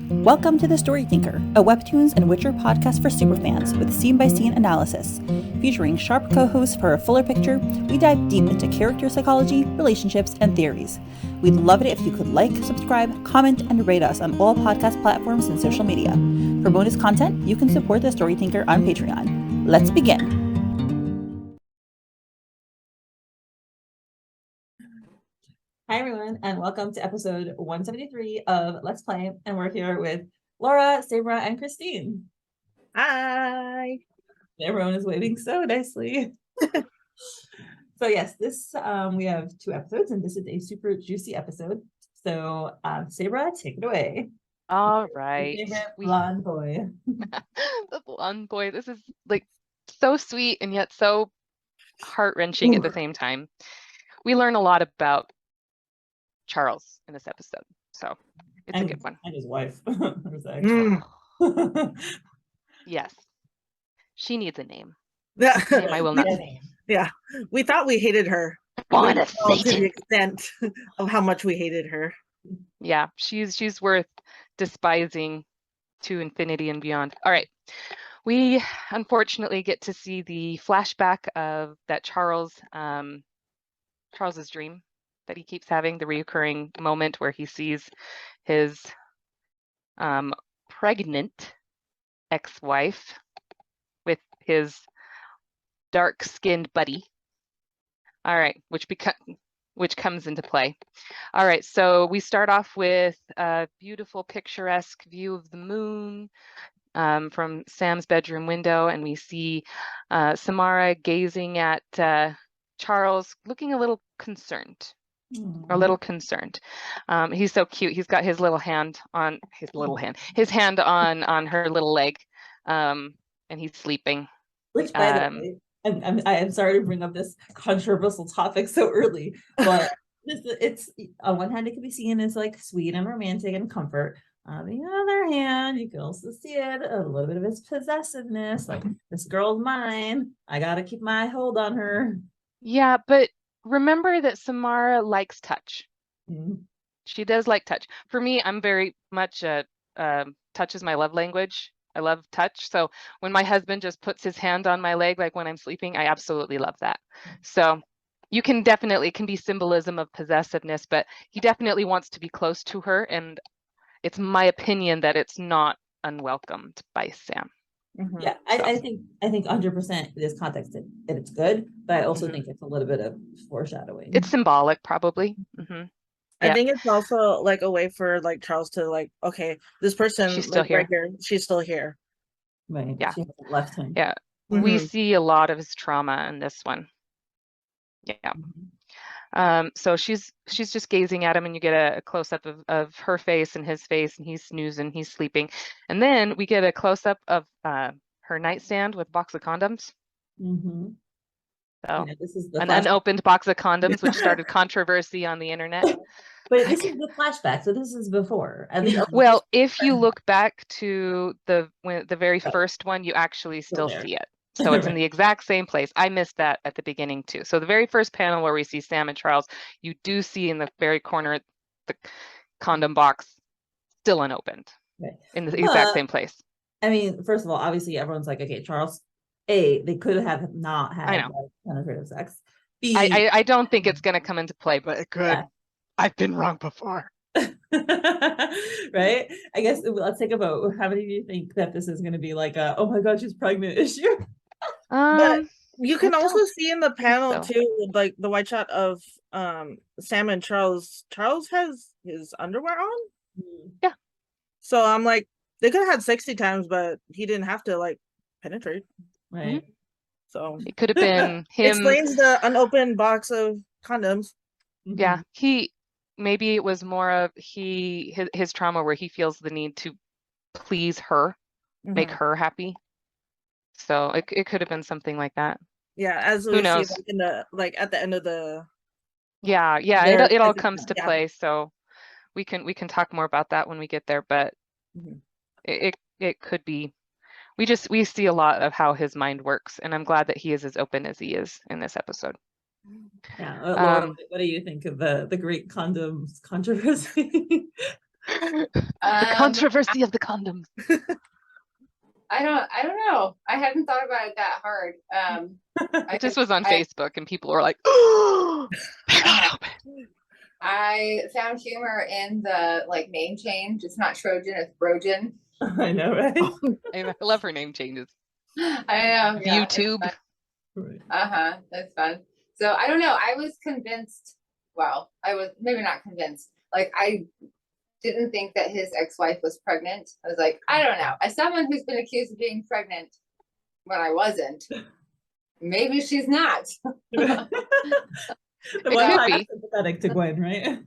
Welcome to The Story Tinker, a Webtoons and Witcher podcast for superfans with scene-by-scene analysis. Featuring sharp co-hosts for a fuller picture, we dive deep into character psychology, relationships, and theories. We'd love it if you could like, subscribe, comment, and rate us on all podcast platforms and social media. For bonus content, you can support The Story Tinker on Patreon. Let's begin. Hi everyone, and welcome to episode 173 of Let's Play, and we're here with Laura, Sabra, and Krystine. Hi. Everyone is waving so nicely. So yes, this we have 2 episodes, and this is a super juicy episode. So Sabra, take it away. All right. Your favorite blonde boy. The blonde boy. This is like so sweet and yet so heart-wrenching at the same time. We learn a lot about Charles in this episode, so it's a good one. And his wife. Yes. She needs a name. Yeah. I will not. Yeah. We thought we hated her. Born of To the Satan. extent of how much we hated her. Yeah, she's worth despising to infinity and beyond. All right. We unfortunately get to see the flashback of that Charles's dream that he keeps having, the recurring moment where he sees his pregnant ex-wife with his dark-skinned buddy. All right, which comes into play. All right, so we start off with a beautiful picturesque view of the moon from Sam's bedroom window, and we see Samara gazing at Charles, looking a little concerned. A little concerned. He's so cute. He's got his little hand on his hand on her little leg, and he's sleeping. Which, by the way, I'm sorry to bring up this controversial topic so early, but it's on one hand it can be seen as like sweet and romantic and comfort. On the other hand, you can also see it a little bit of his possessiveness, like this girl's mine. I gotta keep my hold on her. Yeah, but remember that Samara likes touch. Mm-hmm. She does like touch. For me, I'm very much touch is my love language. I love touch. So when my husband just puts his hand on my leg, like when I'm sleeping, I absolutely love that. So you can definitely, it can be symbolism of possessiveness, but he definitely wants to be close to her. And it's my opinion that it's not unwelcomed by Sam. Mm-hmm. Yeah, I think 100% in this context that it's good, but I also think it's a little bit of foreshadowing. It's symbolic, probably. Mm-hmm. I think it's also like a way for like Charles to like, okay, this person she's still like, here. right here, she's still here. Right. Yeah. She hasn't left him. Yeah. We see a lot of his trauma in this one. Yeah. So she's just gazing at him, and you get a close-up of her face and his face, and he's snoozing, he's sleeping. And then we get a close-up of her nightstand with a box of condoms. Mm-hmm. So this is the an unopened box of condoms, which started controversy on the internet. But this is the flashback, so this is before. Well, if you look back to the very first one, you actually still see it. So it's in the exact same place. I missed that at the beginning too. So the very first panel where we see Sam and Charles, you do see in the very corner the condom box still unopened, in the exact same place. I mean, first of all, obviously everyone's like, okay, Charles, A, they could have not had penetrative sex. B, I don't think it's going to come into play, but it could. Yeah. I've been wrong before. Right? I guess let's take a vote. How many of you think that this is going to be like a, oh my God, she's pregnant issue? But you can also see in the panel too, like the wide shot of Sam and Charles. Charles has his underwear on. Yeah. So I'm like, they could have had 60 times, but he didn't have to like penetrate. Right. Mm-hmm. So it could have been him. Explains the unopened box of condoms. Yeah. Maybe it was more of his trauma where he feels the need to please her, make her happy. So it could have been something like that. Yeah, as who knows? See in the at the end of the. Yeah, it all comes to play. So we can talk more about that when we get there. But it could be. We see a lot of how his mind works, and I'm glad that he is as open as he is in this episode. Yeah, Laura, what do you think of the great condoms controversy? The controversy of the condoms. I don't know. I hadn't thought about it that hard. It just was on Facebook and people were like, oh, they're not open. I found humor in the like name change. It's not Trojan, it's Brojan. I know, right? I love her name changes. I know. Yeah, YouTube. That's fun. So I don't know. I was convinced. Well, I was maybe not convinced. Like I didn't think that his ex-wife was pregnant. I was like, I don't know. As someone who's been accused of being pregnant when I wasn't, maybe she's not. It could be sympathetic to Gwen, right?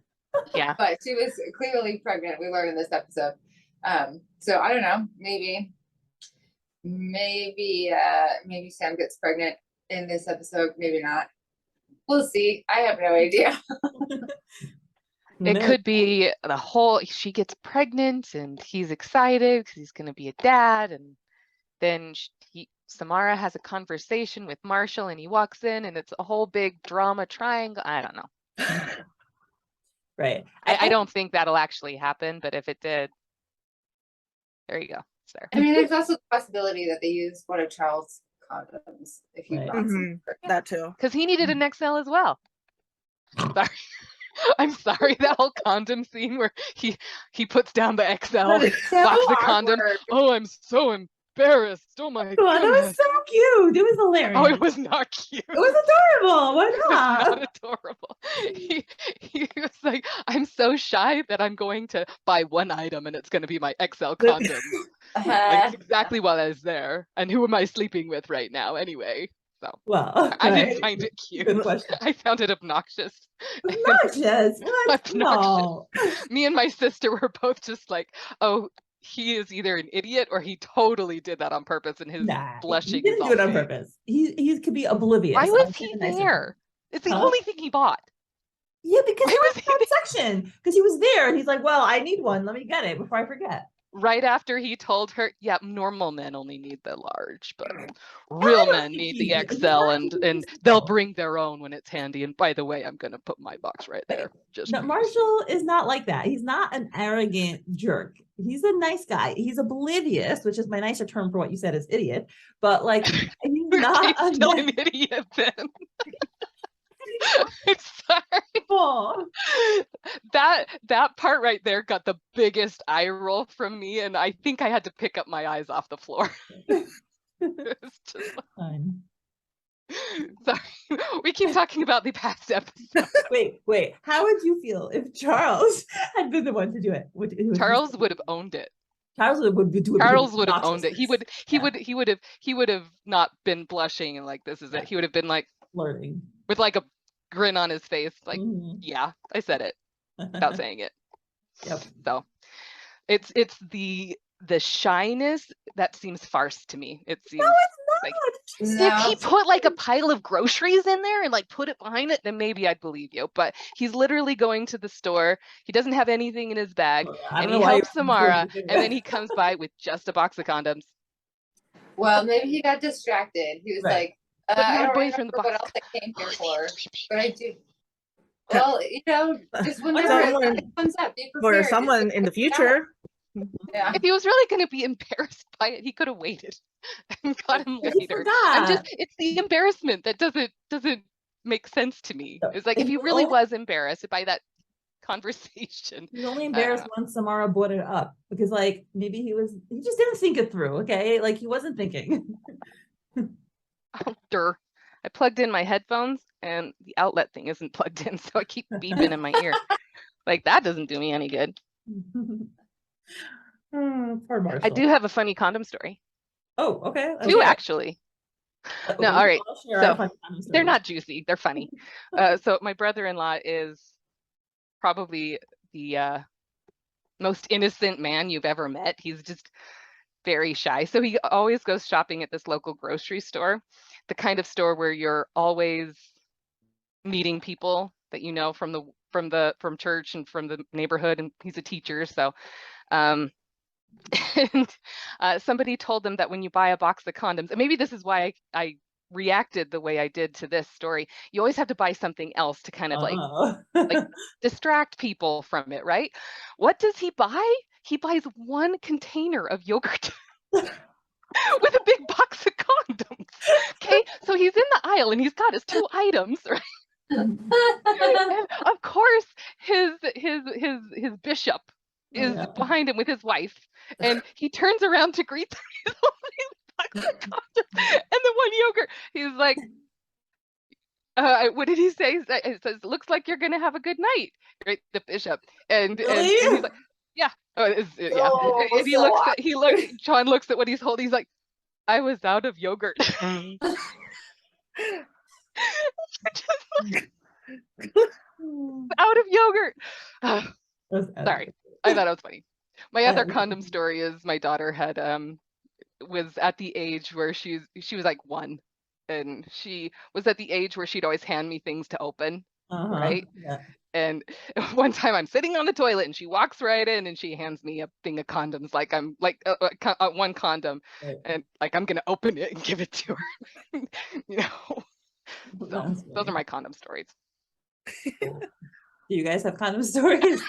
Yeah. But she was clearly pregnant. We learned in this episode. So I don't know. Maybe Sam gets pregnant in this episode. Maybe not. We'll see. I have no idea. It could be she gets pregnant and he's excited because he's going to be a dad. And then Samara has a conversation with Marshall and he walks in and it's a whole big drama triangle. I don't know. Right. I don't think that'll actually happen, but if it did, there you go. It's there. I mean, there's also the possibility that they use one of Charles' condoms if he wants that too. Because he needed an XL as well. Sorry. I'm sorry, that whole condom scene where he puts down the XL box of condom. Oh, I'm so embarrassed. Oh my god. That was so cute. It was hilarious. Oh, it was not cute. It was adorable. Why not? It was not adorable. He was like, I'm so shy that I'm going to buy one item and it's going to be my XL condom. Like, exactly while I was there. And who am I sleeping with right now anyway? So well, I didn't find it cute. I found it obnoxious. Obnoxious? What? No. Me and my sister were both just like, oh, he is either an idiot or he totally did that on purpose and his blushing. He didn't do it on purpose. He could be oblivious. Why was he there? It's the only thing he bought. Yeah, because he was in that section. Because he was there and he's like, well, I need one. Let me get it before I forget. Right after he told her, yeah, normal men only need the large, but real men need the XL and they'll bring their own when it's handy. And by the way, I'm going to put my box right there. Marshall is not like that. He's not an arrogant jerk. He's a nice guy. He's oblivious, which is my nicer term for what you said is idiot. But like, he's not still an idiot then. I'm sorry. Oh. That part right there got the biggest eye roll from me, and I think I had to pick up my eyes off the floor. It's just fine. Sorry, we keep talking about the past episode. Wait. How would you feel if Charles had been the one to do it? Charles would have owned it. Charles would have owned it. He would have not been blushing and like this is it. He would have been like flirting with like a grin on his face, like yeah, I said it without saying it. Yep. So it's the shyness that seems farce to me. It seems if he put like a pile of groceries in there and like put it behind it, then maybe I'd believe you. But he's literally going to the store. He doesn't have anything in his bag, and he helps Samara, and then he comes by with just a box of condoms. Well, maybe he got distracted. He was like, I don't remember what else I came here for, but I do. Well, just whenever it comes up, be prepared. For someone in the future. Yeah. If he was really going to be embarrassed by it, he could have waited and got him later. It's the embarrassment that doesn't make sense to me. It's like if he really was embarrassed by that conversation. He was only embarrassed once Samara brought it up because like maybe he just didn't think it through. Okay, like he wasn't thinking. I plugged in my headphones and the outlet thing isn't plugged in, so I keep beeping in my ear. Like that doesn't do me any good. Poor Marshall. I do have a funny condom story. Oh, okay. Two actually. No, all right. So they're not juicy. They're funny. So my brother-in-law is probably the most innocent man you've ever met. He's just very shy. So he always goes shopping at this local grocery store, the kind of store where you're always meeting people that you know from church and from the neighborhood. And he's a teacher, so and somebody told them that when you buy a box of condoms, and maybe this is why I reacted the way I did to this story, you always have to buy something else to kind of like distract people from it, right? What does he buy? He buys one container of yogurt with a big box of condoms. Okay, so he's in the aisle and he's got his 2 items, right? And of course, his bishop is behind him with his wife, and he turns around to greet them. He's holding the box of condoms and the one yogurt. He's like, what did he say? It says, "Looks like you're gonna have a good night," right? The bishop, and he's like, "Yeah, yeah." And John looks at what he's holding. He's like, "I was out of yogurt." Out of yogurt. Sorry, I thought it was funny. My other condom story is my daughter had was at the age where she was like 1, and she was at the age where she'd always hand me things to open, right? Yeah. And one time I'm sitting on the toilet and she walks right in and she hands me a thing of condoms, like I'm like one condom, Right. and like I'm gonna open it and give it to her. You know. So those are my condom stories. Do you guys have condom stories?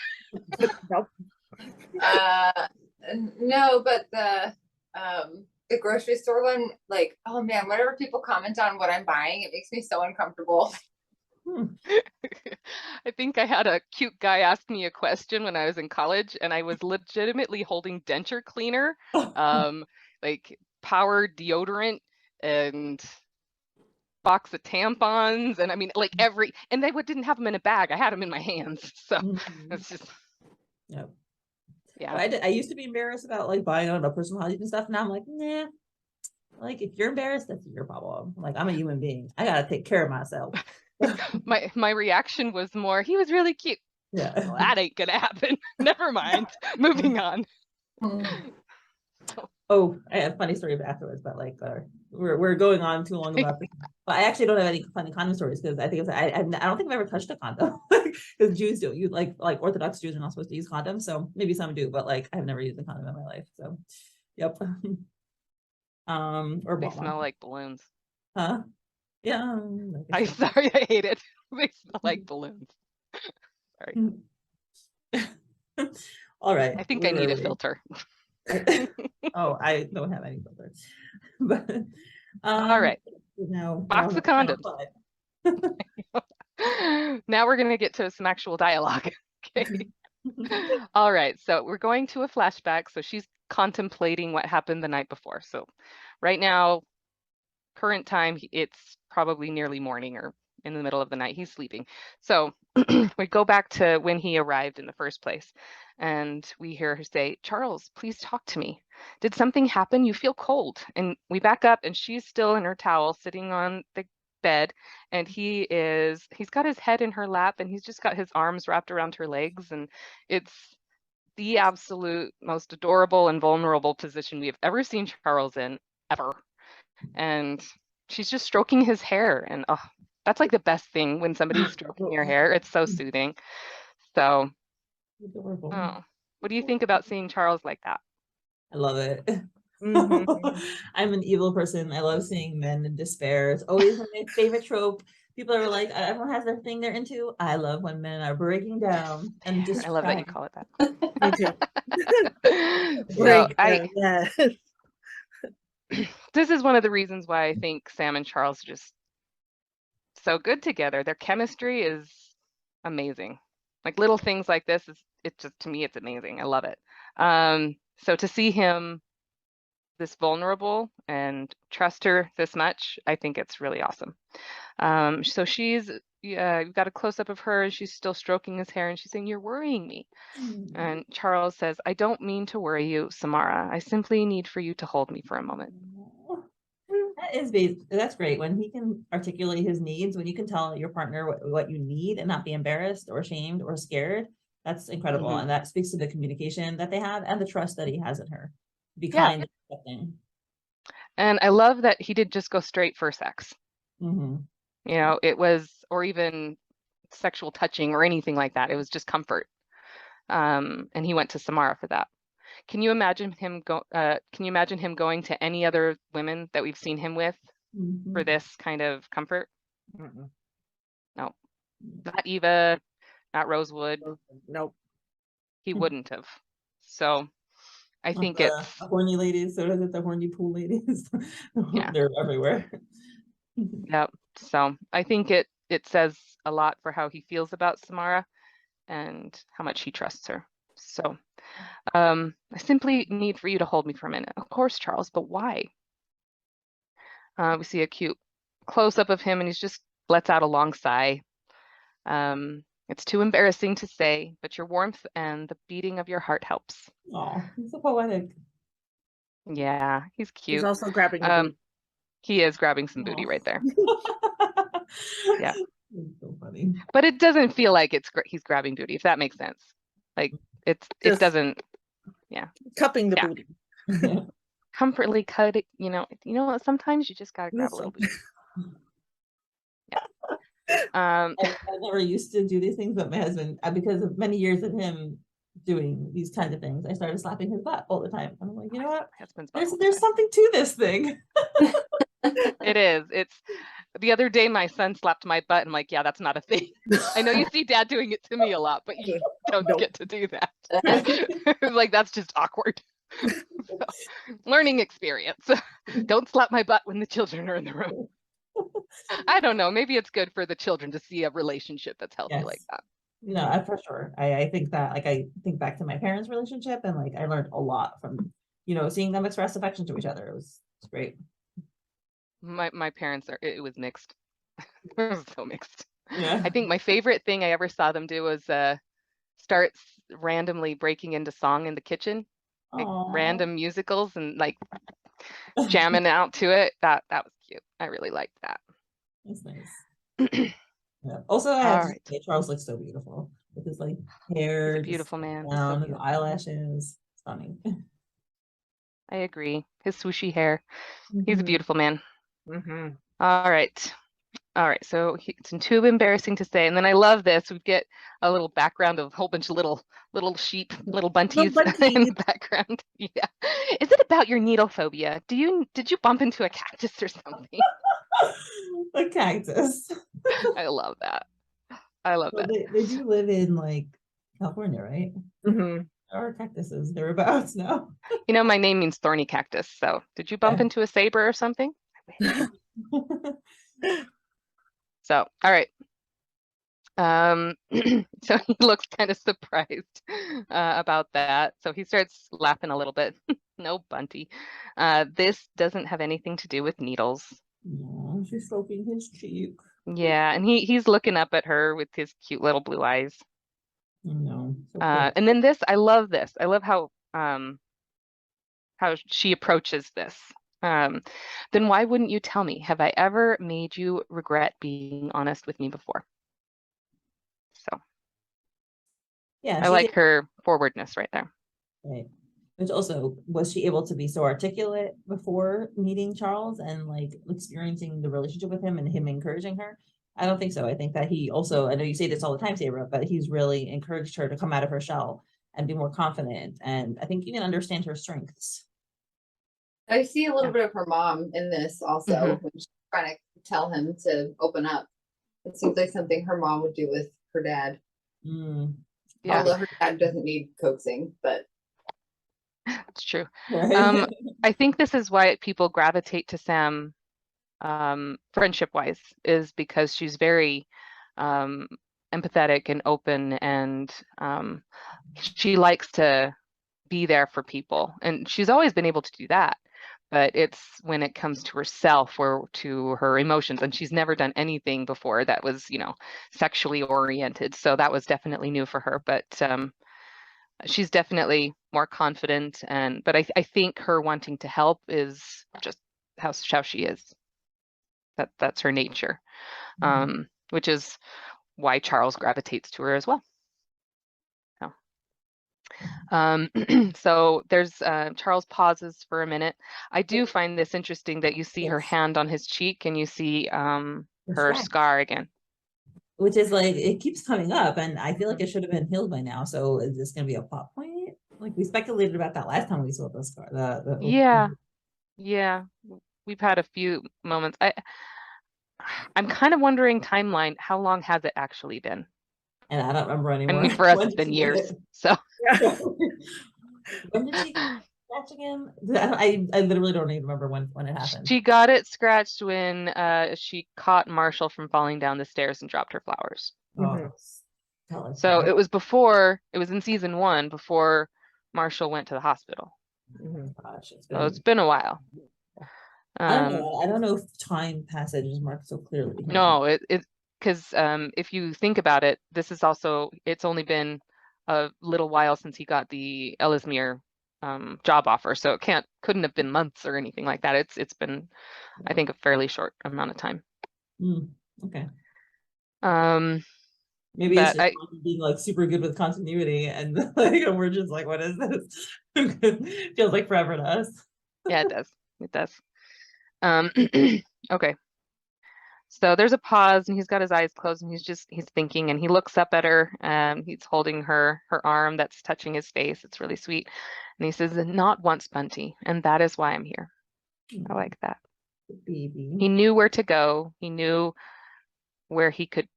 No, but the grocery store one, like, oh man, whenever people comment on what I'm buying, it makes me so uncomfortable. I think I had a cute guy ask me a question when I was in college, and I was legitimately holding denture cleaner, like power deodorant and box of tampons, and I mean, like and they didn't have them in a bag. I had them in my hands, so it's just. Yep. Yeah. I used to be embarrassed about like buying on a personal hygiene and stuff. Now I'm like, nah. Like if you're embarrassed, that's your problem. Like I'm a human being. I gotta take care of myself. my reaction was more, he was really cute. Yeah. Well, that ain't gonna happen. Never mind. Moving on. Oh, I have a funny story afterwards, but like we're going on too long about this. But I actually don't have any funny condom stories because I think I don't think I've ever touched a condom because Jews don't use like Orthodox Jews are not supposed to use condoms, so maybe some do, but like I've never used a condom in my life. So, yep. Or they smell like balloons. Huh? Yeah. I'm sorry, I hate it. They smell like balloons. Sorry. All right. I think I need a filter. Oh, I don't have any filters. But all right. Box of condoms. Now we're going to get to some actual dialogue. Okay. All right. So we're going to a flashback. So she's contemplating what happened the night before. So right now, current time, it's probably nearly morning or in the middle of the night. He's sleeping. So we go back to when he arrived in the first place. And we hear her say, "Charles, please talk to me. Did something happen? You feel cold." And we back up and she's still in her towel sitting on the bed, and he's got his head in her lap and he's just got his arms wrapped around her legs, and it's the absolute most adorable and vulnerable position we have ever seen Charles in, ever. And she's just stroking his hair, and oh, that's like the best thing when somebody's stroking your hair. It's so soothing. So adorable. Oh, what do you think about seeing Charles like that? I love it. I'm an evil person. I love seeing men in despair. It's always my favorite trope. People are like, everyone has their thing they're into. I love when men are breaking down and just. I love that you call it that. Me too. This is one of the reasons why I think Sam and Charles are just so good together. Their chemistry is amazing. Like little things like this to me, it's amazing. I love it. So to see him this vulnerable and trust her this much, I think it's really awesome. So you've got a close up of her and she's still stroking his hair and she's saying, "You're worrying me." And Charles says, "I don't mean to worry you, Samara. I simply need for you to hold me for a moment." That's great when he can articulate his needs, when you can tell your partner what you need and not be embarrassed or ashamed or scared. That's incredible. And that speaks to the communication that they have and the trust that he has in her. Be kind and accepting. And I love that he did just go straight for sex. You know, it was, or even sexual touching or anything like that. It was just comfort. And he went to Samara for that. Can you imagine him going to any other women that we've seen him with for this kind of comfort. Mm-mm. No, not Eva, not Rosewood. Nope. He wouldn't have. So I Not think the it's, horny ladies, so is it the horny pool ladies? Yeah. They're everywhere. yeah. So I think it says a lot for how he feels about Samara and how much he trusts her. So I simply need for you to hold me for a minute. Of course, Charles, but why? We see a cute close up of him and he's just lets out a long sigh. It's too embarrassing to say, but your warmth and the beating of your heart helps. Oh, he's so poetic. Yeah, he's He's cute. also grabbing the boot. He is grabbing some booty Aw. right there. Yeah. It's so funny. But it doesn't feel like he's grabbing booty, if that makes sense. Like it Just doesn't cupping the yeah. booty. comfortably cut it, you know what, sometimes you just gotta grab a little booty. I never used to do these things, but my husband, because of many years of him doing these kinds of things, I started slapping his butt all the time. I'm like, you know what? Husband's There's something to this thing. It is. It's the other day my son slapped my butt and I'm like, yeah, that's not a thing. I know you see dad doing it to me a lot, but you don't Nope. get to do that. Like that's just awkward. So, learning experience. Don't slap my butt when the children are in the room. I don't know. Maybe it's good for the children to see a relationship that's healthy like that. No, for sure. I think that, like, I think back to my parents' relationship and like I learned a lot from, seeing them express affection to each other. It was great. My parents it was mixed. It was so mixed. Yeah. I think my favorite thing I ever saw them do was start randomly breaking into song in the kitchen, like Aw. random musicals and like jamming out to it. That was cute. I really liked that. That's nice. Yeah. Also, I have to Alright. say, Charles looks so beautiful with his like He's hair, a just beautiful man. He's so down, his beautiful. eyelashes, stunning. I agree. His swooshy hair. He's a Mhm. beautiful man. Mm-hmm. All right. So it's too embarrassing to say. And then I love this. We get a little background of a whole bunch of little sheep, little bunties in the background. Yeah. Is it about your needle phobia? Did you bump into a cactus or something? A cactus. I love that. I love Well, that. they do live in like California, right? Mm-hmm. There are cactuses thereabouts now. My name means thorny cactus. So did you bump Yeah. into a saber or something? So, all right. So he looks kind of surprised about that. So he starts laughing a little bit. No, Bunty. This doesn't have anything to do with needles. No, she's stroking his cheek. Yeah, and he's looking up at her with his cute little blue eyes. No. And then this, I love this. I love how she approaches this. Then why wouldn't you tell me? Have I ever made you regret being honest with me before? So Yeah, I like her forwardness right there. right. Which also, was she able to be so articulate before meeting Charles and like experiencing the relationship with him and him encouraging her? I don't think so. I think that he also, I know you say this all the time, Sabra, but he's really encouraged her to come out of her shell and be more confident. And I think even understand her strengths. I see a little bit of her mom in this also, Mhm. when she's trying to tell him to open up. It seems like something her mom would do with her dad. Mm, Yeah, Although her dad doesn't need coaxing, but it's true. right. I think this is why people gravitate to Sam, friendship-wise, is because she's very empathetic and open, and she likes to be there for people, and she's always been able to do that. But it's when it comes to herself or to her emotions, and she's never done anything before that was, sexually oriented. So that was definitely new for her. But she's definitely more confident, but I think her wanting to help is just how she is. That's her nature, which is why Charles gravitates to her as well. So there's Charles pauses for a minute. I do find this interesting that you see her Yes. hand on his cheek and you see her scar again. Which is like, it keeps coming up and I feel like it should have been healed by now. So is this going to be a plot point? Like we speculated about that last time we saw the scar. Yeah. we've had a few moments. I'm kind of wondering timeline, how long has it actually been? And I don't remember I anymore. mean, for us, When it's did been she get years. it? So Yeah. When did she get scratching him? I literally don't even remember when it happened. she got it scratched when she caught Marshall from falling down the stairs and dropped her flowers. Mhm. Tell us. So it was in season 1 before Marshall went to the hospital. Mhm. Gosh, it's So it's been a while. I don't know. I don't know if time passage is marked so clearly here. No, because if you think about it, it's only been a little while since he got the Ellesmere job offer, so couldn't have been months or anything like that. It's been, I think, a fairly short amount of time. Okay. But Maybe it's just being like super good with continuity, and like and we're just like, what is this? Feels like forever to us. yeah, it does. It does. Okay. So there's a pause, and he's got his eyes closed, and he's thinking, and he looks up at her, and he's holding her arm that's touching his face. It's really sweet. And he says, "Not once, Bunty, and that is why I'm here." I like that. Baby. He knew where to go. He knew where he could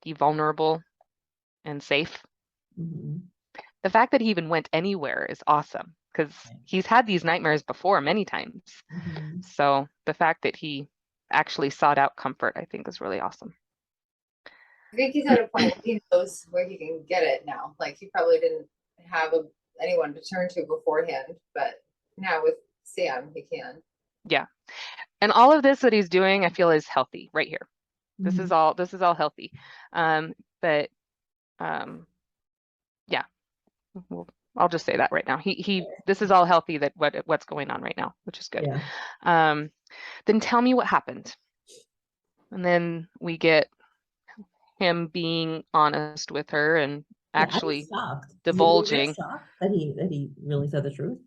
be vulnerable and safe. Mhm. The fact that he even went anywhere is awesome, because he's had these nightmares before many times. Mhm. So the fact that he actually sought out comfort, I think, is really awesome. I think he's at a point where he knows where he can get it now. Like he probably didn't have anyone to turn to beforehand, but now with Sam, he can. Yeah. And all of this that he's doing, I feel, is healthy right here. This is Mhm. all healthy. But yeah, I'll just say that right now. This is all healthy, that what's going on right now, which is good. Yeah. Then tell me what happened. And then we get him being honest with her and actually divulging. Shocked that he really said the truth.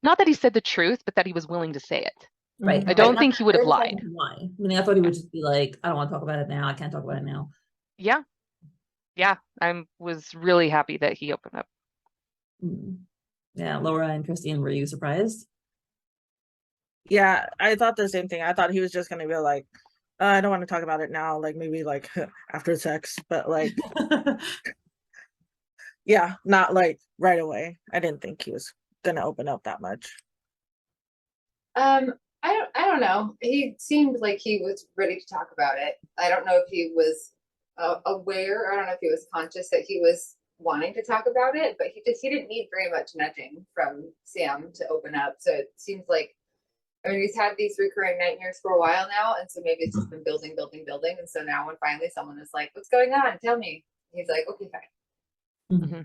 Not that he said the truth, but that he was willing to say it. Right. I don't think he would have I lied. why. I mean, I thought he would just be like, I don't want to talk about it now. I can't talk about it now. Yeah. Yeah. I was really happy that he opened up. Yeah, Laura and Krystine, were you surprised? Yeah, I thought the same thing. I thought he was just gonna be like, I don't want to talk about it now, like maybe like after sex, but like yeah, not like right away. I didn't think he was gonna open up that much. I don't know. He seemed like he was ready to talk about it. I don't know if he was aware. I don't know if he was conscious that he was wanting to talk about it, but he didn't need very much nudging from Sam to open up. So it seems like, I mean, he's had these recurring nightmares for a while now, and so maybe it's just been building. And so now when finally someone is like, "What's going on? Tell me," he's like, "Okay, fine." Mm-hmm.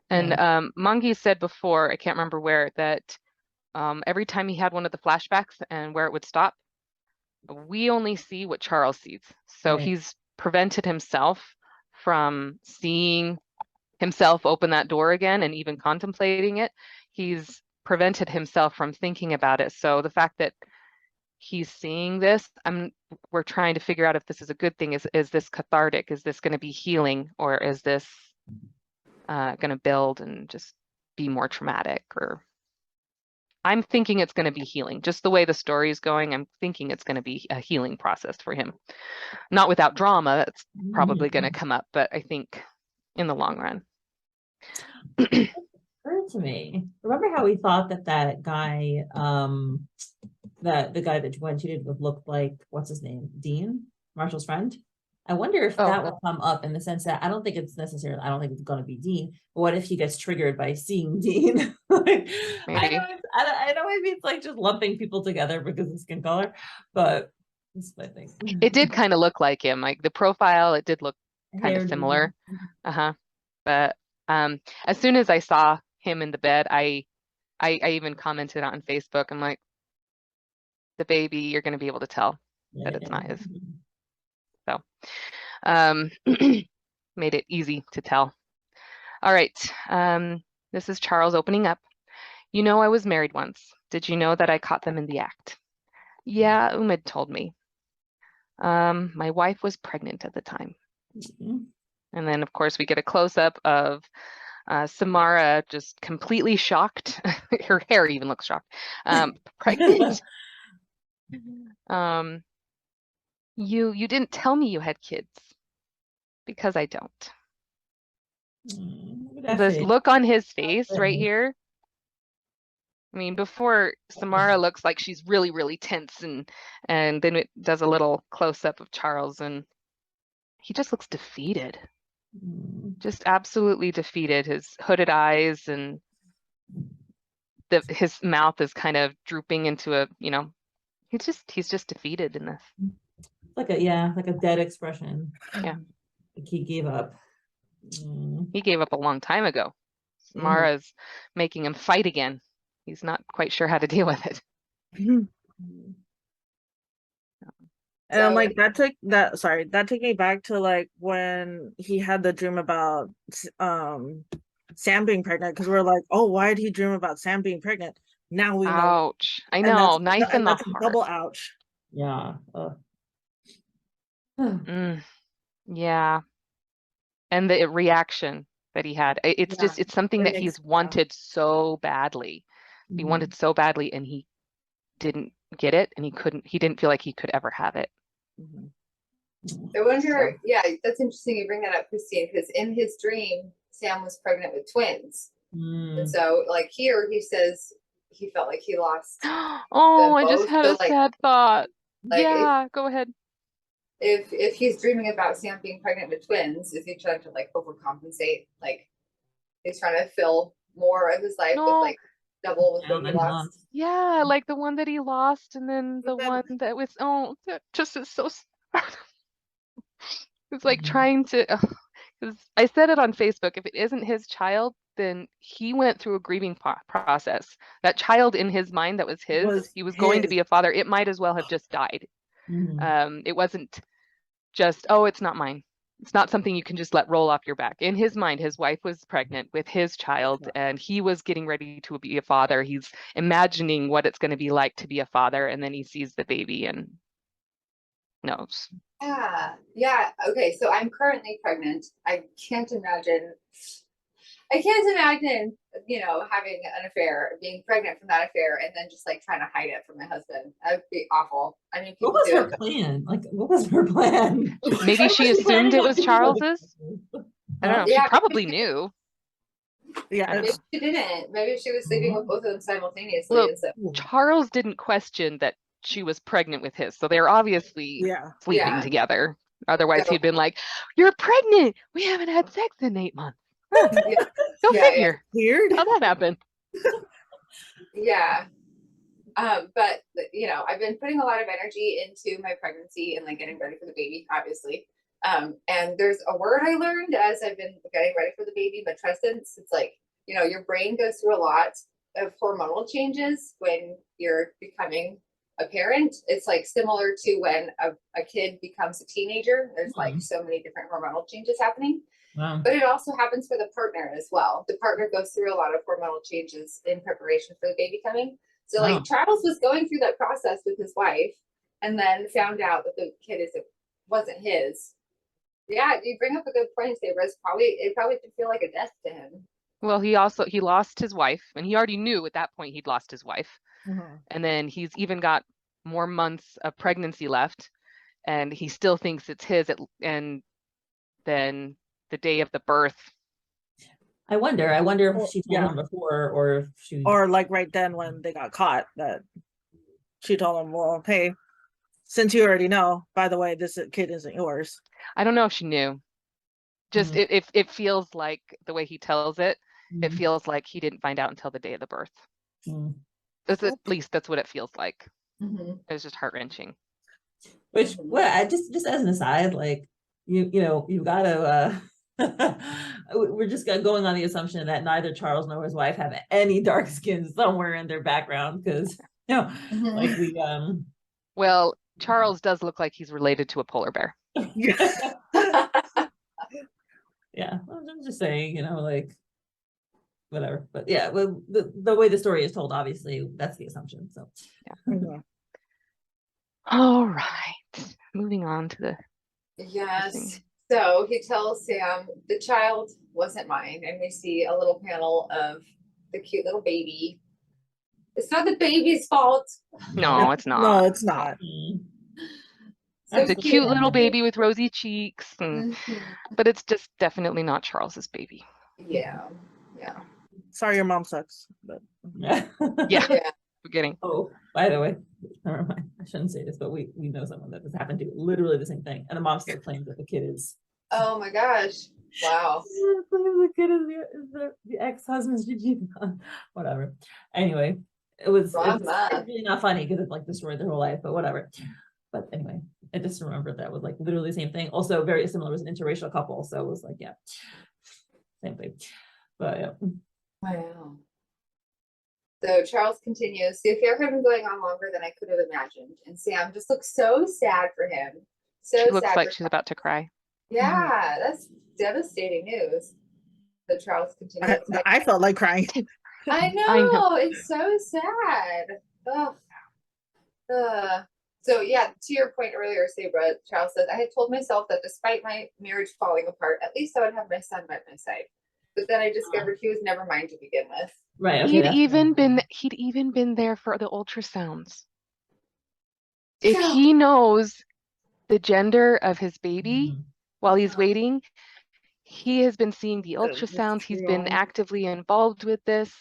And Mangi said before, I can't remember where, that every time he had one of the flashbacks and where it would stop, we only see what Charles sees. So he's prevented himself from seeing himself open that door again and even contemplating it. He's prevented himself from thinking about it. So the fact that he's seeing this, we're trying to figure out if this is a good thing. Is this cathartic? Is this going to be healing, or is this going to build and just be more traumatic? Or I'm thinking it's going to be healing. Just the way the story is going, I'm thinking it's going to be a healing process for him. Not without drama, that's probably going to come up, but I think in the long run. Occurred to me. Remember how we thought that guy, that the guy that Gwen cheated with looked like, what's his name? Dean, Marshall's friend. I wonder if that will come up, in the sense that I don't think it's going to be Dean, but what if he gets triggered by seeing Dean? Like, Maybe. I know maybe it's like just lumping people together because of skin color, but that's my thing. It did kind of look like him, like the profile, it did look kind of similar. But as soon as I saw him in the bed, I even commented on Facebook. I'm like, the baby, you're going to be able to tell that it's not his. So made it easy to tell. All right. This is Charles opening up. You know, I was married once. Did you know that I caught them in the act? Yeah, Umid told me. My wife was pregnant at the time. And then, of course, we get a close-up of Samara just completely shocked. Her hair even looks shocked. Pregnant. You didn't tell me you had kids because I don't. Look at that The face. look on his face right here. I mean, before Samara looks like she's really, really tense, and then it does a little close up of Charles, and he just looks defeated, just absolutely defeated. His hooded eyes and his mouth is kind of drooping into a, he's just defeated in this. Like a dead expression. Yeah. Like he gave up. He gave up a long time ago. Samara's making him fight again. He's not quite sure how to deal with it. And I'm like, that took me back to like when he had the dream about Sam being pregnant, because we're like, oh, why did he dream about Sam being pregnant? Now we know. Ouch. I know, knife in the that's heart. Double ouch. Yeah. Yeah. And the reaction that he had, it's just, it's something that he's wanted so badly. He wanted so badly, and he didn't get it, and he didn't feel like he could ever have it. I wonder, that's interesting you bring that up, Krystine, because in his dream, Sam was pregnant with twins. And so like here he says he felt like he lost. Oh, I just had a sad thought. Yeah, go ahead. If he's dreaming about Sam being pregnant with twins, is he trying to like overcompensate? Like he's trying to fill more of his life with like double with what he lost. Yeah, like the one that he lost, and then the one that was, that just is so it's like trying to, because I said it on Facebook, if it isn't his child, then he went through a grieving process. That child in his mind that was his, he was going to be a father. It might as well have just died. It wasn't just, oh, it's not mine. It's not something you can just let roll off your back. In his mind, his wife was pregnant with his child, and he was getting ready to be a father. He's imagining what it's going to be like to be a father, and then he sees the baby and knows. Yeah. Okay, so I'm currently pregnant. I can't imagine, having an affair, being pregnant from that affair, and then just like trying to hide it from my husband. That would be awful. I mean, what was her plan? Like, what was her plan? Maybe she assumed it was Charles's. I don't know. She probably knew. Yeah, maybe she didn't. Maybe she was sleeping with both of them simultaneously. Look, Charles didn't question that she was pregnant with his, so they're obviously sleeping together. Otherwise, he'd been like, "You're pregnant. We haven't had sex in 8 months." Huh. Go figure. Weird. How'd that happen? Yeah. But I've been putting a lot of energy into my pregnancy and like getting ready for the baby, obviously. And there's a word I learned as I've been getting ready for the baby, matrescence. It's like, your brain goes through a lot of hormonal changes when you're becoming a parent. It's like similar to when a kid becomes a teenager. There's like so many different hormonal changes happening. But it also happens for the partner as well. The partner goes through a lot of hormonal changes in preparation for the baby coming. So like Charles was going through that process with his wife, and then found out that the kid wasn't his. Yeah, you bring up a good point, Sabra. It probably did feel like a death to him. Well, he lost his wife, and he already knew at that point he'd lost his wife. And then he's even got more months of pregnancy left, and he still thinks it's his. And then the day of the birth. I wonder if she told him before, or if she, or like right then when they got caught, that she told him, well, hey, since you already know, by the way, this kid isn't yours. I don't know if she knew. Just it feels like the way he tells it, it feels like he didn't find out until the day of the birth. At least that's what it feels like. It was just heart-wrenching. Which, well, just as an aside, like you've got to. We're just going on the assumption that neither Charles nor his wife have any dark skin somewhere in their background, because like we Well, Charles does look like he's related to a polar bear. Yeah, I'm just saying, like whatever. But yeah, the way the story is told, obviously that's the assumption. So All right, moving on to the yes. So he tells Sam the child wasn't mine, and we see a little panel of the cute little baby. It's not the baby's fault. No, it's not. No, it's not. So It's a cute little baby with rosy cheeks, but it's just definitely not Charles's baby. Yeah. Sorry, your mom sucks. But Yeah. Yeah, Yeah. forgetting. Oh, by the way, never mind. I shouldn't say this, but we know someone that this happened to, literally the same thing. And the mom still claims that the kid is. Oh my gosh. Wow. The kid is the ex-husband's whatever. Anyway, it's really not funny because it like destroyed their whole life, but whatever. But anyway, I just remembered that was like literally the same thing. Also very similar, it was an interracial couple, so it was like, yeah, same thing. But yeah. Wow. So Charles continues, the affair had been going on longer than I could have imagined, and Sam just looks so sad for him. So She looks sad like for she's him. about to cry. Yeah, that's devastating news. So Charles continues. I felt like crying. I know, it's so sad. Ugh. So yeah, to your point earlier, Sabra, Charles says, I had told myself that despite my marriage falling apart, at least I would have my son by my side. But then I discovered he was never mine to begin with. Right. Okay, He'd even been there for the ultrasounds. If he knows the gender of his baby while he's waiting, he has been seeing the ultrasounds. He's been actively involved with this,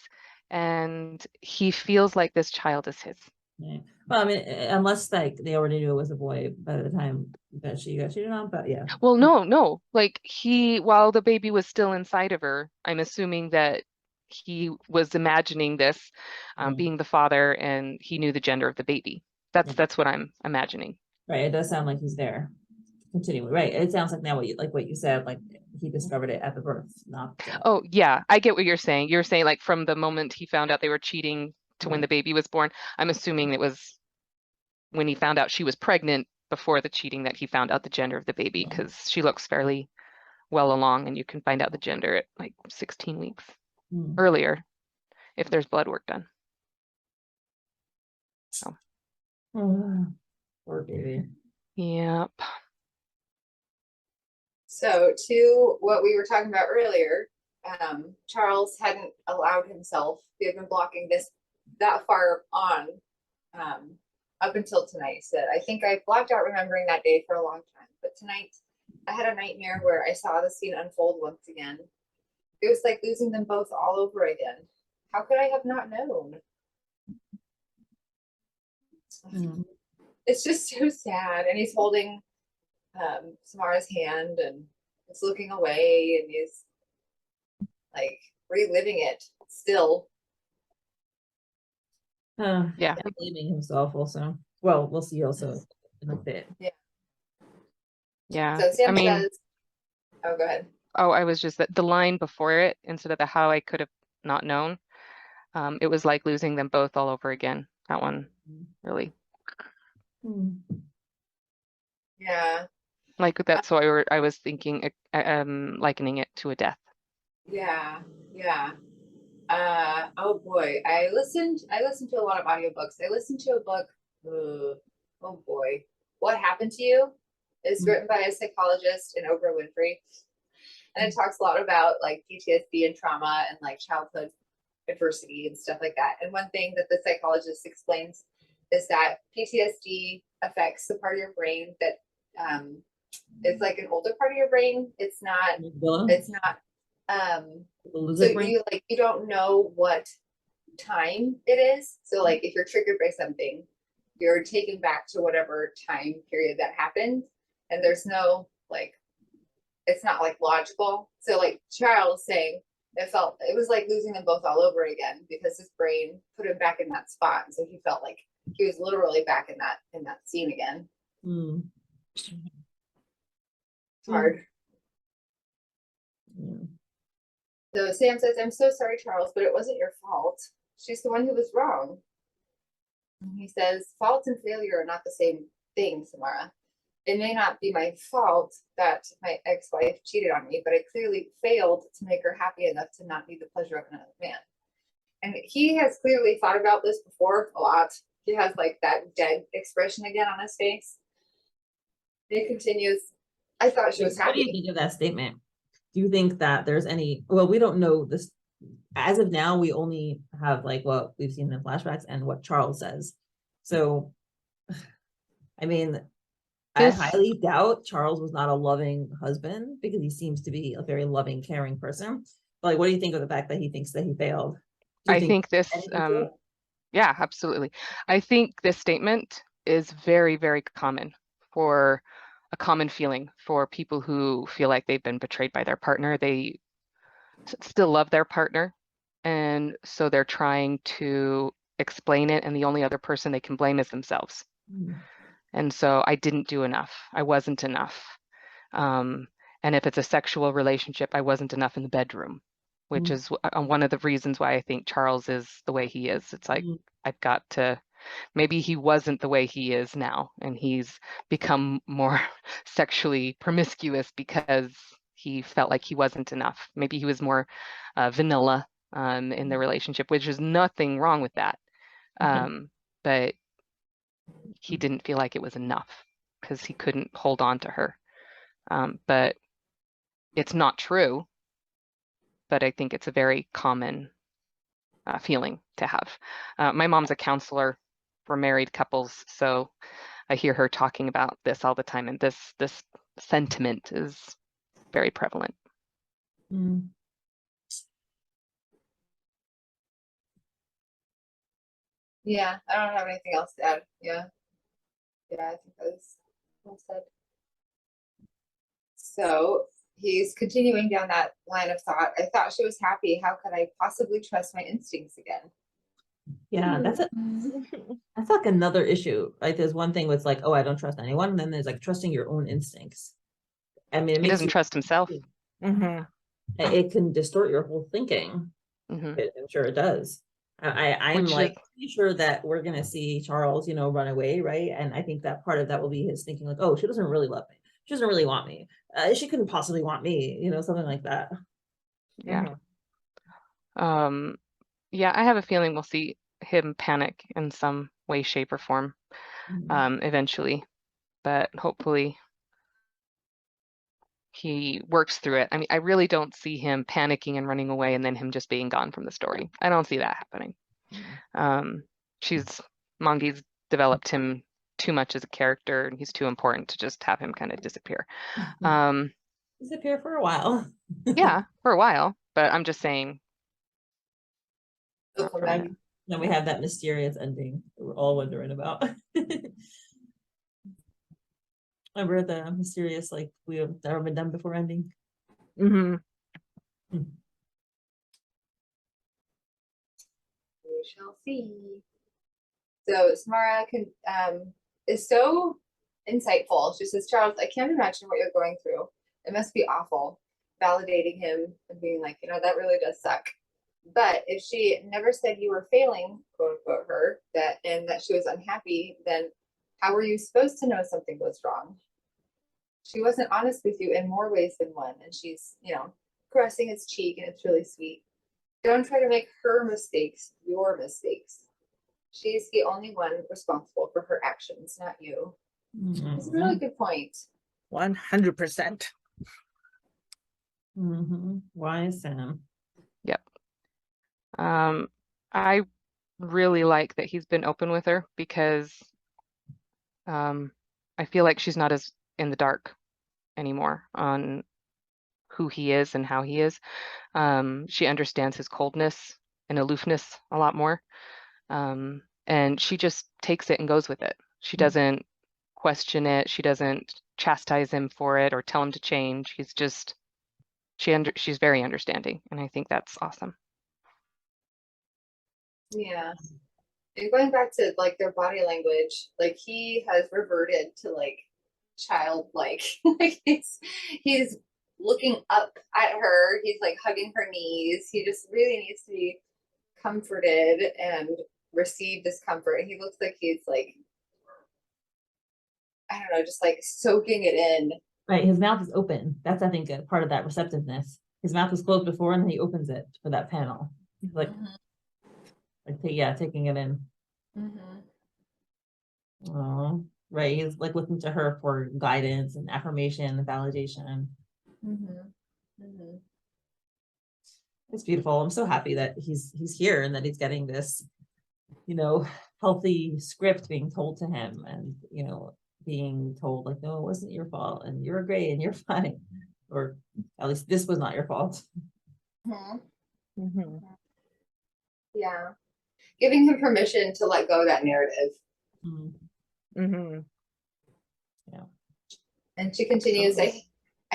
and he feels like this child is his. Yeah. Well, I mean, unless like they already knew it was a boy by the time that she got cheated on, but yeah. Well, no, like while the baby was still inside of her, I'm assuming that he was imagining this being the father, and he knew the gender of the baby. That's what I'm imagining. Right. It does sound like he's there. Continuing. Right. It sounds like now what you said, like he discovered it at the birth, not. Oh yeah, I get what you're saying. You're saying like from the moment he found out they were cheating to when the baby was born. I'm assuming it was when he found out she was pregnant before the cheating that he found out the gender of the baby, because she looks fairly well along, and you can find out the gender at like 16 weeks earlier if there's blood work done. So. Poor baby. Yep. So to what we were talking about earlier, Charles hadn't allowed himself, he had been blocking this that far on up until tonight. He said, I think I blocked out remembering that day for a long time, but tonight I had a nightmare where I saw the scene unfold once again. It was like losing them both all over again. How could I have not known? It's just so sad. And he's holding Samara's hand and is looking away, and he's like reliving it still. Yeah. Blaming himself also. Well, we'll see also in a bit. Yeah. So Sam says, oh, go ahead. Oh, I was just that the line before it, instead of the how I could have not known, it was like losing them both all over again. That one really. Yeah. Like that, so I was thinking, likening it to a death. Yeah. Oh boy, I listened to a lot of audiobooks. I listened to a book, oh boy, What Happened to You? It's written by a psychologist in Oprah Winfrey. And it talks a lot about like PTSD and trauma and like childhood adversity and stuff like that. And one thing that the psychologist explains is that PTSD affects the part of your brain that it's like an older part of your brain. It's not so you don't know what time it is. So like if you're triggered by something, you're taken back to whatever time period that happened, and there's no like, it's not like logical. So like Charles saying it was like losing them both all over again, because his brain put him back in that spot, and so he felt like he was literally back in that scene again. It's hard. So Sam says, I'm so sorry, Charles, but it wasn't your fault. She's the one who was wrong. And he says, fault and failure are not the same thing, Samara. It may not be my fault that my ex-wife cheated on me, but I clearly failed to make her happy enough to not need the pleasure of another man. And he has clearly thought about this before a lot. He has like that dead expression again on his face. He continues, I thought she was happy. What do you think of that statement? Do you think that there's any, well, we don't know this as of now, we only have like what we've seen in the flashbacks and what Charles says. So, I mean, I highly doubt Charles was not a loving husband, because he seems to be a very loving, caring person. But like, what do you think of the fact that he thinks that he failed? Do you I think this, anything to it? yeah, absolutely. I think this statement is very, very common, for a common feeling for people who feel like they've been betrayed by their partner. They still love their partner, and so they're trying to explain it, and the only other person they can blame is themselves. Mm. And so I didn't do enough. I wasn't enough. And if it's a sexual relationship, I wasn't enough in the bedroom, which is one of the reasons why I think Charles is the way he is. It's like, I've got to, maybe he wasn't the way he is now, and he's become more sexually promiscuous because he felt like he wasn't enough. Maybe he was more vanilla in the relationship, which is nothing wrong with that. But he didn't feel like it was enough because he couldn't hold on to her. But it's not true, but I think it's a very common feeling to have. My mom's a counselor for married couples, so I hear her talking about this all the time, and this sentiment is very prevalent. Mm. Yeah, I don't have anything else to add. Yeah. Yeah, I think that was well said. So he's continuing down that line of thought. I thought she was happy. How could I possibly trust my instincts again? Yeah, that's like another issue. Like, there's one thing with like, oh, I don't trust anyone, and then there's like trusting your own instincts. I mean, it He makes doesn't trust himself. It can distort your whole thinking. Mhm. I'm sure it does. I'm like pretty sure that we're gonna see Charles, run away, right? And I think that part of that will be his thinking, like, oh, she doesn't really love me. She doesn't really want me. She couldn't possibly want me, something like that. Yeah. Yeah, I have a feeling we'll see him panic in some way, shape, or form eventually, but hopefully he works through it. I mean, I really don't see him panicking and running away and then him just being gone from the story. I don't see that happening. Mangi's developed him too much as a character, and he's too important to just have him kind of disappear. Disappear for a while. Yeah, for a while, but I'm just saying. Then we have that mysterious ending that we're all wondering about. Remember the mysterious, like, we have never been done before ending? We shall see. So Samara is so insightful. She says, Charles, I can't imagine what you're going through. It must be awful. Validating him and being like, that really does suck. But if she never said you were failing, quote unquote, her, and that she was unhappy, then how were you supposed to know something was wrong? She wasn't honest with you in more ways than one. And she's, caressing his cheek, and it's really sweet. Don't try to make her mistakes your mistakes. She's the only one responsible for her actions, not you. It's a really good point. 100%. Wise Sam. Yep. I really like that he's been open with her, because I feel like she's not as in the dark anymore on who he is and how he is. She understands his coldness and aloofness a lot more. And she just takes it and goes with it. She doesn't question it. She doesn't chastise him for it or tell him to change. She's very understanding, and I think that's awesome. Yeah. And going back to like their body language, like he has reverted to like childlike. Like he's looking up at her. He's like hugging her knees. He just really needs to be comforted and receive this comfort. He looks like he's like, I don't know, just like soaking it in. Right, his mouth is open. That's, I think, a part of that receptiveness. His mouth was closed before, and then he opens it for that panel. Like, taking it in. Oh, right. He's like looking to her for guidance and affirmation and validation. It's beautiful. I'm so happy that he's here and that he's getting this, healthy script being told to him, and being told like, no, it wasn't your fault, and you're great and you're fine, or at least this was not your fault. Mm-hmm. Yeah, giving him permission to let go of that narrative. Mm-hmm. Yeah. And she continues, I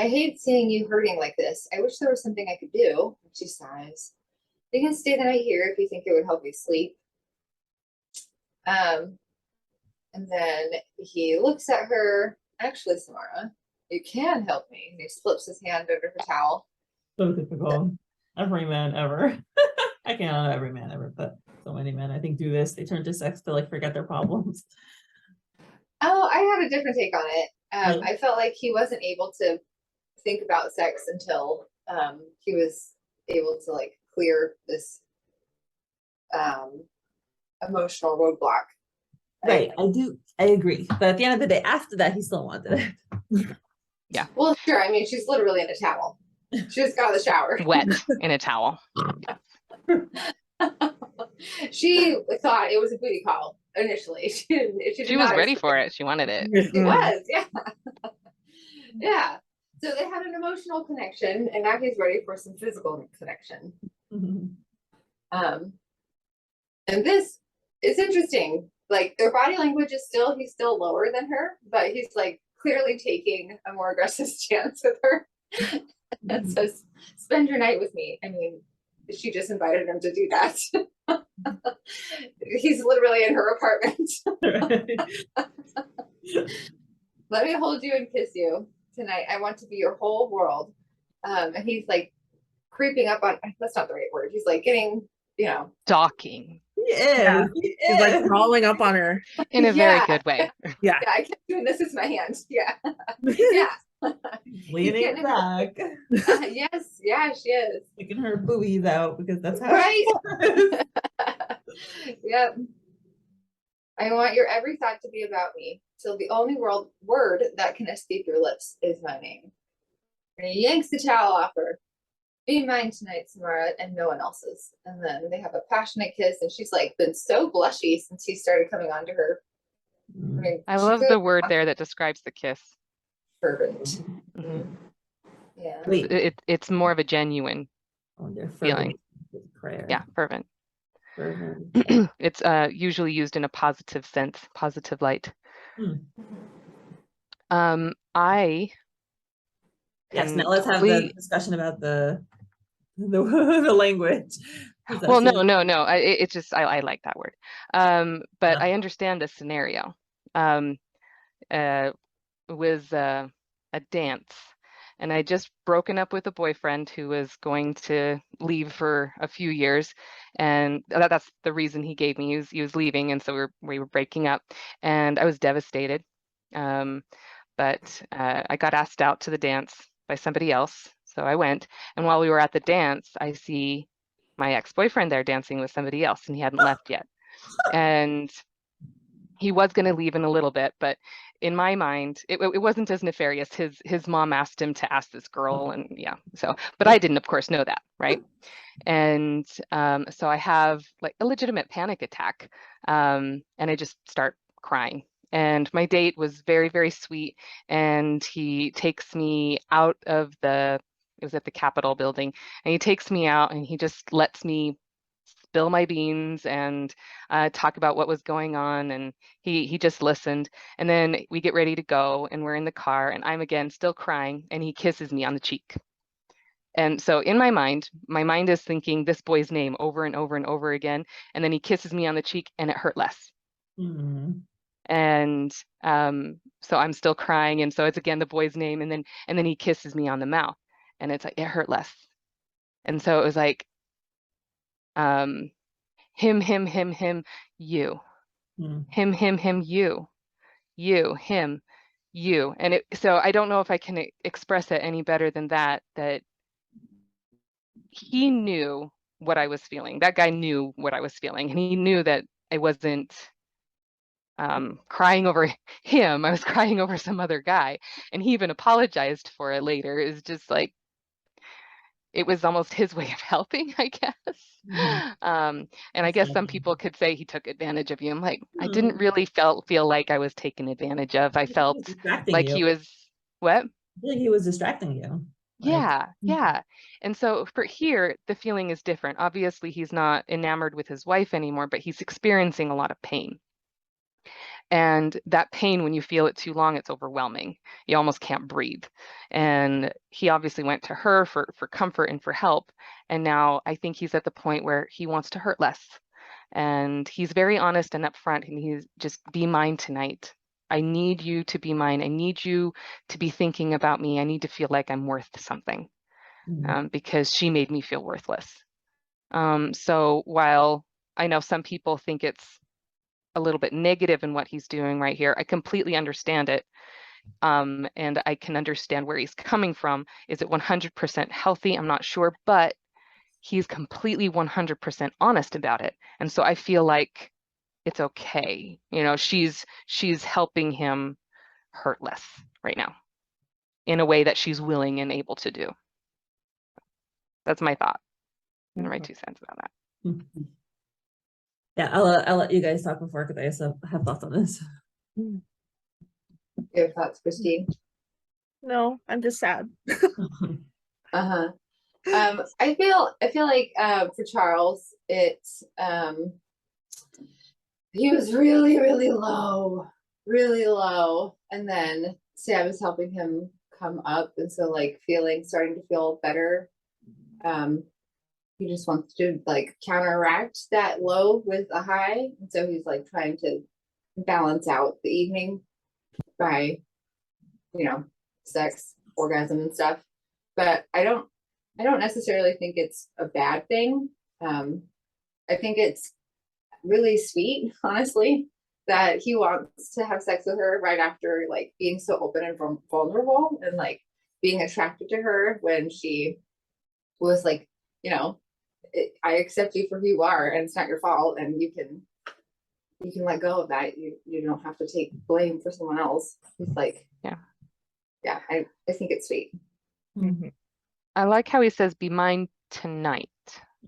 hate seeing you hurting like this. I wish there was something I could do. And she sighs. You can stay the night here if you think it would help you sleep. And then he looks at her. Actually, Samara, you can help me. And he slips his hand under her towel. So typical. Every man ever. I can't know every man ever, but so many men I think do this. They turn to sex to like forget their problems. Oh, I have a different take on it. Really? I felt like he wasn't able to think about sex until he was able to like clear this emotional roadblock. Right. I agree. But at the end of the day, after that, he still wanted it. Yeah. Well, sure. I mean, she's literally in a towel. She just got out of the shower. Wet in a towel. She thought it was a booty call initially. She was ready for it. She wanted it. She was, yeah. Yeah. So they had an emotional connection, and now he's ready for some physical connection. And this is interesting. Like their body language is he's still lower than her, but he's like clearly taking a more aggressive stance with her. And says, spend your night with me. I mean, she just invited him to do that. He's literally in her apartment. Let me hold you and kiss you tonight. I want to be your whole world. And he's like creeping up on, that's not the right word. He's like getting, Stalking. Yeah. He's like crawling up on her in a very good way. Yeah. I kept doing this with my hand. Yeah. Yeah. Leaning back. Yes. Yeah, she is. Sticking her boobies out because that's how Right. Yep. I want your every thought to be about me. So the only word that can escape your lips is my name. And he yanks the towel off her. Be mine tonight, Samara, and no one else's. And then they have a passionate kiss, and she's like been so blushy since he started coming on to her. I mean, I love the word there that describes the kiss. Fervent. Mm-hmm. Yeah. It's more of a genuine feeling. Prayer. Yeah, fervent. Fervent. It's usually used in a positive sense, positive light. I Yes, can now let's have the discussion about the language. Well, no. It's just I like that word. But I understand the scenario. Was a dance, and I just broken up with a boyfriend who was going to leave for a few years, and that's the reason he gave me. He was leaving, and so we were breaking up, and I was devastated. But I got asked out to the dance by somebody else, so I went. And while we were at the dance, I see my ex-boyfriend there dancing with somebody else, and he hadn't left yet. And he was going to leave in a little bit, but in my mind, it wasn't as nefarious. His mom asked him to ask this girl, and yeah. So, but I didn't, of course, know that, right? And so I have like a legitimate panic attack, and I just start crying. And my date was very, very sweet, and he takes me out of it was at the Capitol building, and he takes me out, and he just lets me spill my beans and talk about what was going on, and he just listened. And then we get ready to go, and we're in the car, and I'm again still crying, and he kisses me on the cheek. And so in my mind is thinking this boy's name over and over and over again, and then he kisses me on the cheek, and it hurt less. And so I'm still crying, and so it's again the boy's name, and then he kisses me on the mouth, and it's like it hurt less. And so it was like him, you, him, you, him, you. And so I don't know if I can express it any better than that he knew what I was feeling. That guy knew what I was feeling, and he knew that I wasn't crying over him. I was crying over some other guy, and he even apologized for it later. It was just like, it was almost his way of helping, I guess. Mhm. And I guess some people could say he took advantage of you. I'm like, I didn't Hmm. really feel like I was taken advantage of. I He was felt distracting like you. he was, what? I feel like he was distracting you. Like, Yeah, yeah. And so for here, the feeling is different. Obviously, he's not enamored with his wife anymore, but he's experiencing a lot of pain. And that pain, when you feel it too long, it's overwhelming. You almost can't breathe. And he obviously went to her for comfort and for help. And now I think he's at the point where he wants to hurt less. And he's very honest and upfront. And he's just, be mine tonight. I need you to be mine. I need you to be thinking about me. I need to feel like I'm worth something, because she made me feel worthless. So while I know some people think it's a little bit negative in what he's doing right here, I completely understand it. And I can understand where he's coming from. Is it 100% healthy? I'm not sure, but he's completely 100% honest about it. And so I feel like it's okay. You know, she's helping him hurt less right now in a way that she's willing and able to do. That's my thought and my 2 cents about that. Yeah, I'll let you guys talk before because I also have thoughts on this. Your thoughts, Krystine? No, I'm just sad. Uh-huh. I feel like for Charles, it's he was really, really low, and then Sam is helping him come up, and so like starting to feel better. He just wants to like counteract that low with a high, and so he's like trying to balance out the evening by, sex, orgasm, and stuff. But I don't necessarily think it's a bad thing. I think it's really sweet, honestly, that he wants to have sex with her right after like being so open and vulnerable and like being attracted to her when she was like, I accept you for who you are and it's not your fault and you can let go of that. You don't have to take blame for someone else. It's like, yeah, I think it's sweet. Mm-hmm. I like how he says, be mine tonight,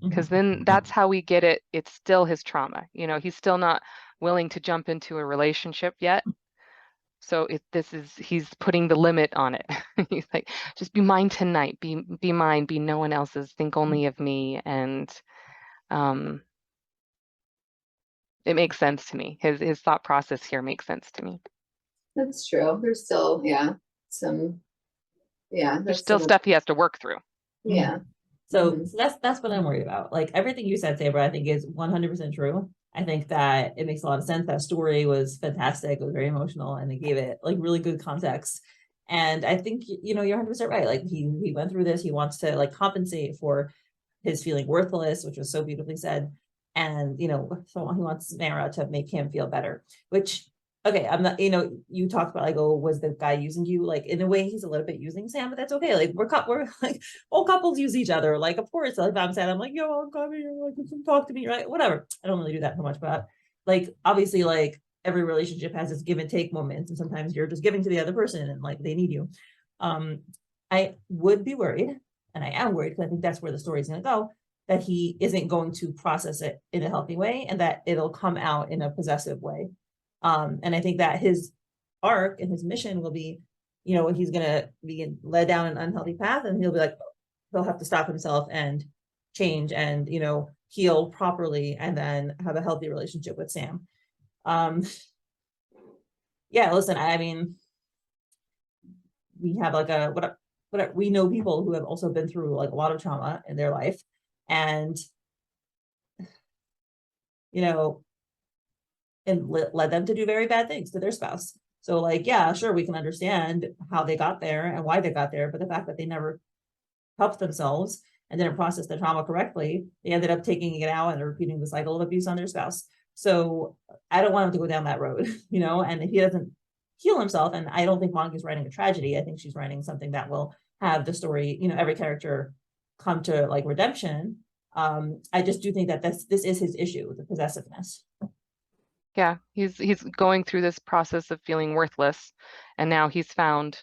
because then that's how we get it. It's still his trauma. You know, he's still not willing to jump into a relationship yet. So he's putting the limit on it. He's like, just be mine tonight, be mine, be no one else's, think only of me. And it makes sense to me. His thought process here makes sense to me. That's true. There's still, There's still stuff he has to work through. Yeah. So that's what I'm worried about. Like everything you said, Sabra, I think is 100% true. I think that it makes a lot of sense. That story was fantastic. It was very emotional and it gave it like really good context. And I think, you're 100% right. Like he went through this. He wants to like compensate for his feeling worthless, which was so beautifully said. And, so he wants Mara to make him feel better, which, okay, I'm not, you talked about like, oh, was the guy using you? Like in a way, he's a little bit using Sam, but that's okay. Like we're like all couples use each other. Like, of course, like if I'm sad, I'm like, yo, come here, like talk to me, right? Whatever. I don't really do that so much, but like obviously, like every relationship has its give and take moments, and sometimes you're just giving to the other person and like they need you. I would be worried, and I am worried because I think that's where the story is going to go, that he isn't going to process it in a healthy way and that it'll come out in a possessive way. And I think that his arc and his mission will be, he's going to be led down an unhealthy path and he'll be like, he'll have to stop himself and change and, heal properly and then have a healthy relationship with Sam. Yeah, listen, I mean, we have like what we know people who have also been through like a lot of trauma in their life and, and led them to do very bad things to their spouse. So like, yeah, sure, we can understand how they got there and why they got there, but the fact that they never helped themselves and didn't process the trauma correctly, they ended up taking it out and repeating the cycle of abuse on their spouse. So I don't want him to go down that road, and if he doesn't heal himself, and I don't think Monica's writing a tragedy, I think she's writing something that will have the story, every character come to like redemption. I just do think that this is his issue, the possessiveness. Yeah, he's going through this process of feeling worthless, and now he's found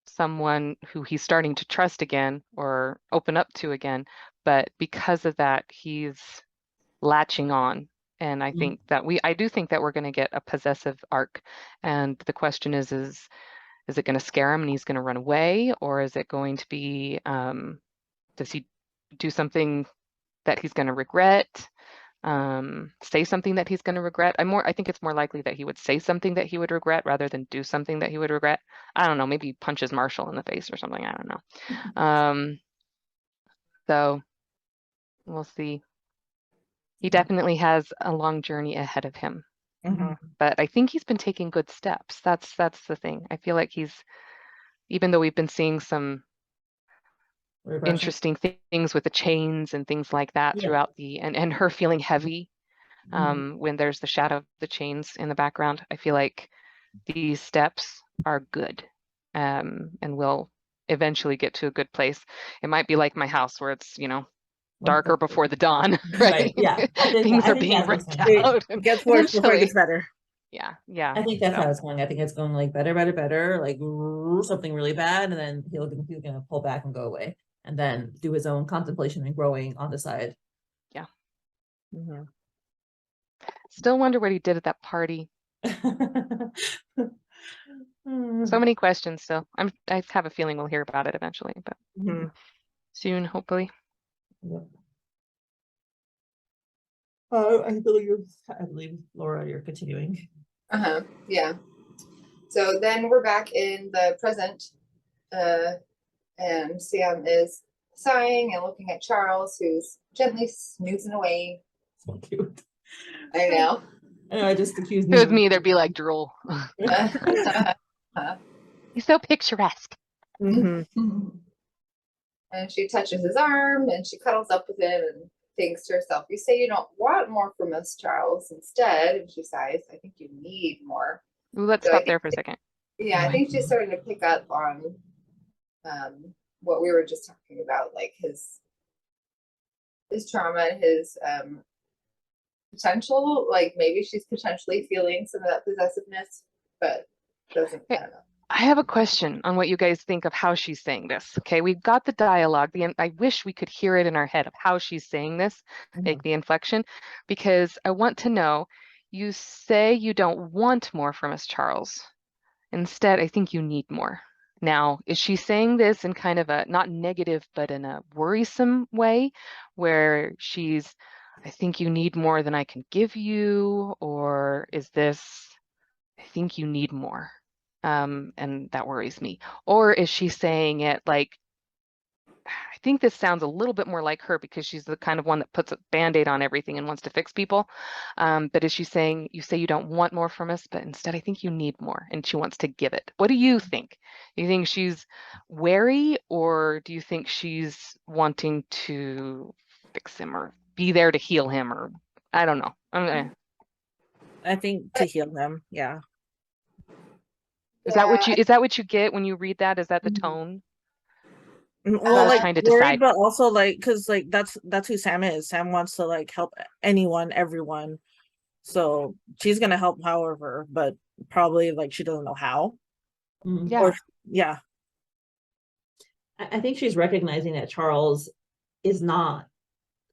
someone who he's starting to trust again or open up to again, but because of that, he's latching on. And I think that I do think that we're going to get a possessive arc. And the question is it going to scare him and he's going to run away, or is it going to be, does he do something that he's going to regret? Say something that he's going to regret? I think it's more likely that he would say something that he would regret rather than do something that he would regret. I don't know, maybe punches Marshall in the face or something. I don't know. So we'll see. He definitely has a long journey ahead of him. But I think he's been taking good steps. That's the thing. I feel like even though we've been seeing some interesting things with the chains and things like that throughout and her feeling heavy when there's the shadow of the chains in the background, I feel like these steps are good, and we'll eventually get to a good place. It might be like my house where it's, darker before the dawn, right? Yeah. Things are being ripped out. It gets worse before it gets better. Yeah. I think that's how it's going. I think it's going like better, like something really bad, and then he's gonna pull back and go away, and then do his own contemplation and growing on the side. Yeah. Still wonder what he did at that party. So many questions still. I have a feeling we'll hear about it eventually, but soon, hopefully. Yep. I believe Laura, you're continuing. Yeah. So then we're back in the present, and Sam is sighing and looking at Charles, who's gently snoozing away. So cute. I know. I just accused me. It was me, there'd be like drool. He's so picturesque. And she touches his arm and she cuddles up with him and thinks to herself, "You say you don't want more from us, Charles. Instead," and she sighs, "I think you need more." Ooh, let's stop there for a second. Yeah, I think she's starting to pick up on what we were just talking about, like his trauma and his potential. Like maybe she's potentially feeling some of that possessiveness, but doesn't. I don't know. I have a question on what you guys think of how she's saying this. Okay, we've got the dialogue. I wish we could hear it in our head of how she's saying this, like the inflection, because I want to know, you say you don't want more from us, Charles. Instead, I think you need more. Now, is she saying this in kind of a, not negative, but in a worrisome way, where I think you need more than I can give you? Or is this, I think you need more? And that worries me. Or is she saying it like, I think this sounds a little bit more like her because she's the kind of one that puts a Band-Aid on everything and wants to fix people. But is she saying, you say you don't want more from us, but instead I think you need more and she wants to give it? What do you think? Do you think she's wary, or do you think she's wanting to fix him or be there to heal him, or I don't know. I think to heal him. Yeah. Is that what you get when you read that? Is that the tone? Well, like trying to worried, decide. but also like, because like that's who Sam is. Sam wants to like help anyone, everyone. So she's gonna help however, but probably like she doesn't know how. Yeah. Or, yeah. I think she's recognizing that Charles is not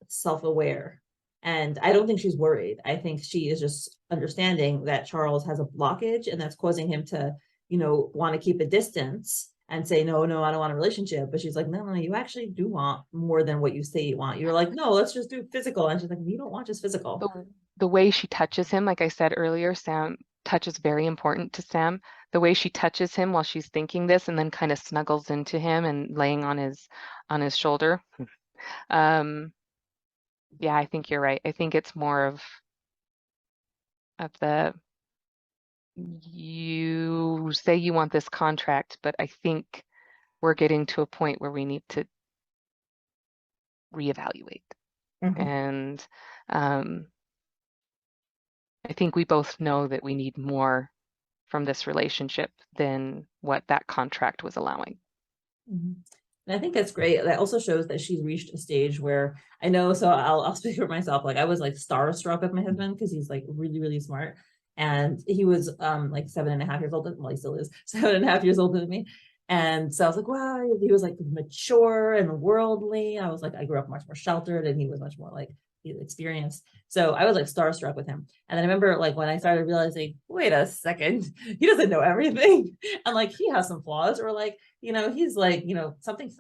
self-aware. And I don't think she's worried. I think she is just understanding that Charles has a blockage and that's causing him to, want to keep a distance and say, no, I don't want a relationship. But she's like, no, you actually do want more than what you say you want. You're like, no, let's just do physical. And she's like, you don't want just physical. The way she touches him, like I said earlier, touch is very important to Sam. The way she touches him while she's thinking this and then kind of snuggles into him and laying on his shoulder. Yeah, I think you're right. I think it's more of the, you say you want this contract, but I think we're getting to a point where we need to reevaluate. And I think we both know that we need more from this relationship than what that contract was allowing. And I think that's great. That also shows that she's reached a stage where I know, so I'll speak for myself. Like I was like starstruck with my husband because he's like really, really smart. And he was like 7.5 years old. Well, he still is 7.5 years older than me. And so I was like, wow, he was like mature and worldly. I was like, I grew up much more sheltered, and he was much more like experienced. So I was like starstruck with him. And then I remember like when I started realizing, wait a second, he doesn't know everything. And like he has some flaws, or like, he's like, sometimes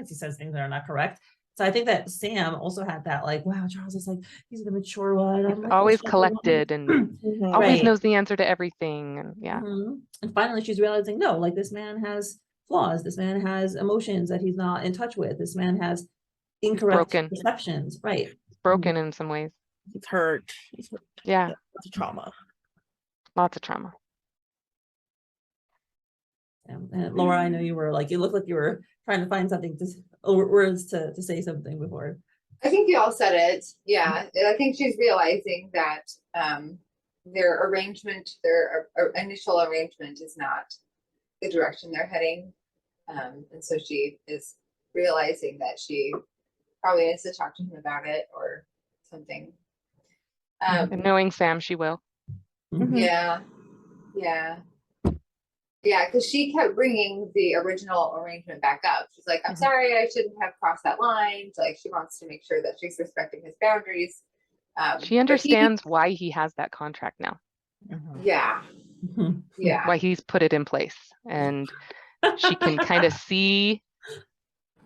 he says things that are not correct. So I think that Sam also had that, like, wow, Charles is like, he's the mature one. I'm like Always collected and always right. knows the answer to everything. And yeah. And finally she's realizing, no, like this man has flaws. This man has emotions that he's not in touch with. This man has incorrect perceptions. Right. Broken in some ways. He's hurt. Yeah. It's trauma. Lots of trauma. And Laura, I know you were like, you looked like you were trying to find something words to say something before. I think you all said it. Yeah. I think she's realizing that their arrangement, their initial arrangement is not the direction they're heading. And so she is realizing that she probably needs to talk to him about it or something. And knowing Sam, she will. Yeah. Yeah, because she kept bringing the original arrangement back up. She's like, I'm sorry, I shouldn't have crossed that line. Like, she wants to make sure that she's respecting his boundaries. She understands why he has that contract now. Yeah. Yeah. Why he's put it in place. And she can kind of see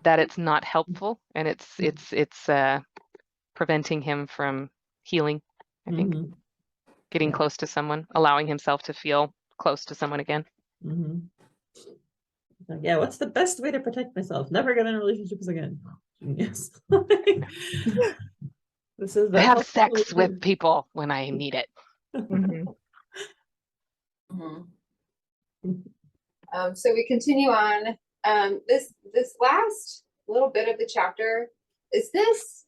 that it's not helpful, and it's preventing him from healing, I think. Getting close to someone, allowing himself to feel close to someone again. Yeah, what's the best way to protect myself? Never get in relationships again. Yes. This is I have sex with people when I need it. So we continue on. This last little bit of the chapter, is this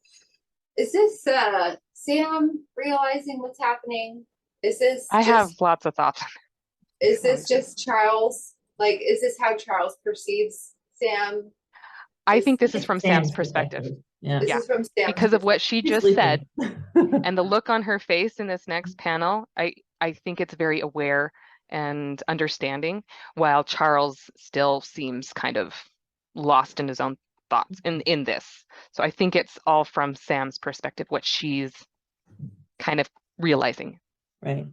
Sam realizing what's happening? Is this I have lots of thoughts. Is this just Charles? Like, is this how Charles perceives Sam? I think this is from Sam's perspective. Yeah. This is from Sam's because of what she just said and the look on her face in this next panel. I think it's very aware and understanding, while Charles still seems kind of lost in his own thoughts in this. So I think it's all from Sam's perspective, what she's kind of realizing. Right.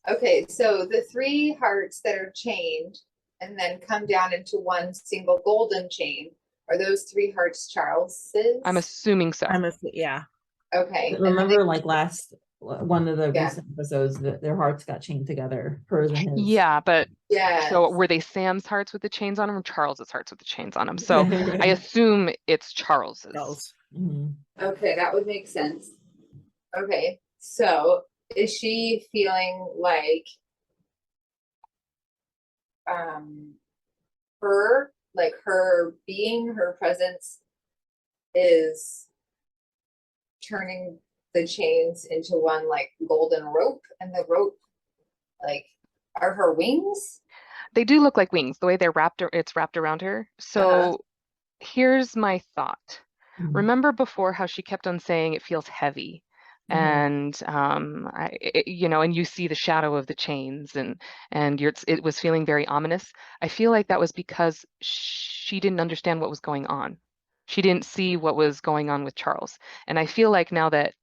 Okay, so the 3 hearts that are chained and then come down into one single golden chain, are those 3 hearts Charles's? I'm assuming so. Yeah. Okay. Remember, like one of the recent episodes, that their hearts got chained together, hers and his. Yeah, but yeah. So were they Sam's hearts with the chains on them, or Charles's hearts with the chains on them? So I assume it's Charles's. Okay, that would make sense. Okay, so is she feeling like her being, her presence is turning the chains into one like golden rope, and the rope like are her wings? They do look like wings, the way they're it's wrapped around her. So here's my thought. Remember before how she kept on saying it feels heavy, and and you see the shadow of the chains, and it was feeling very ominous. I feel like that was because she didn't understand what was going on. She didn't see what was going on with Charles, and I feel like now that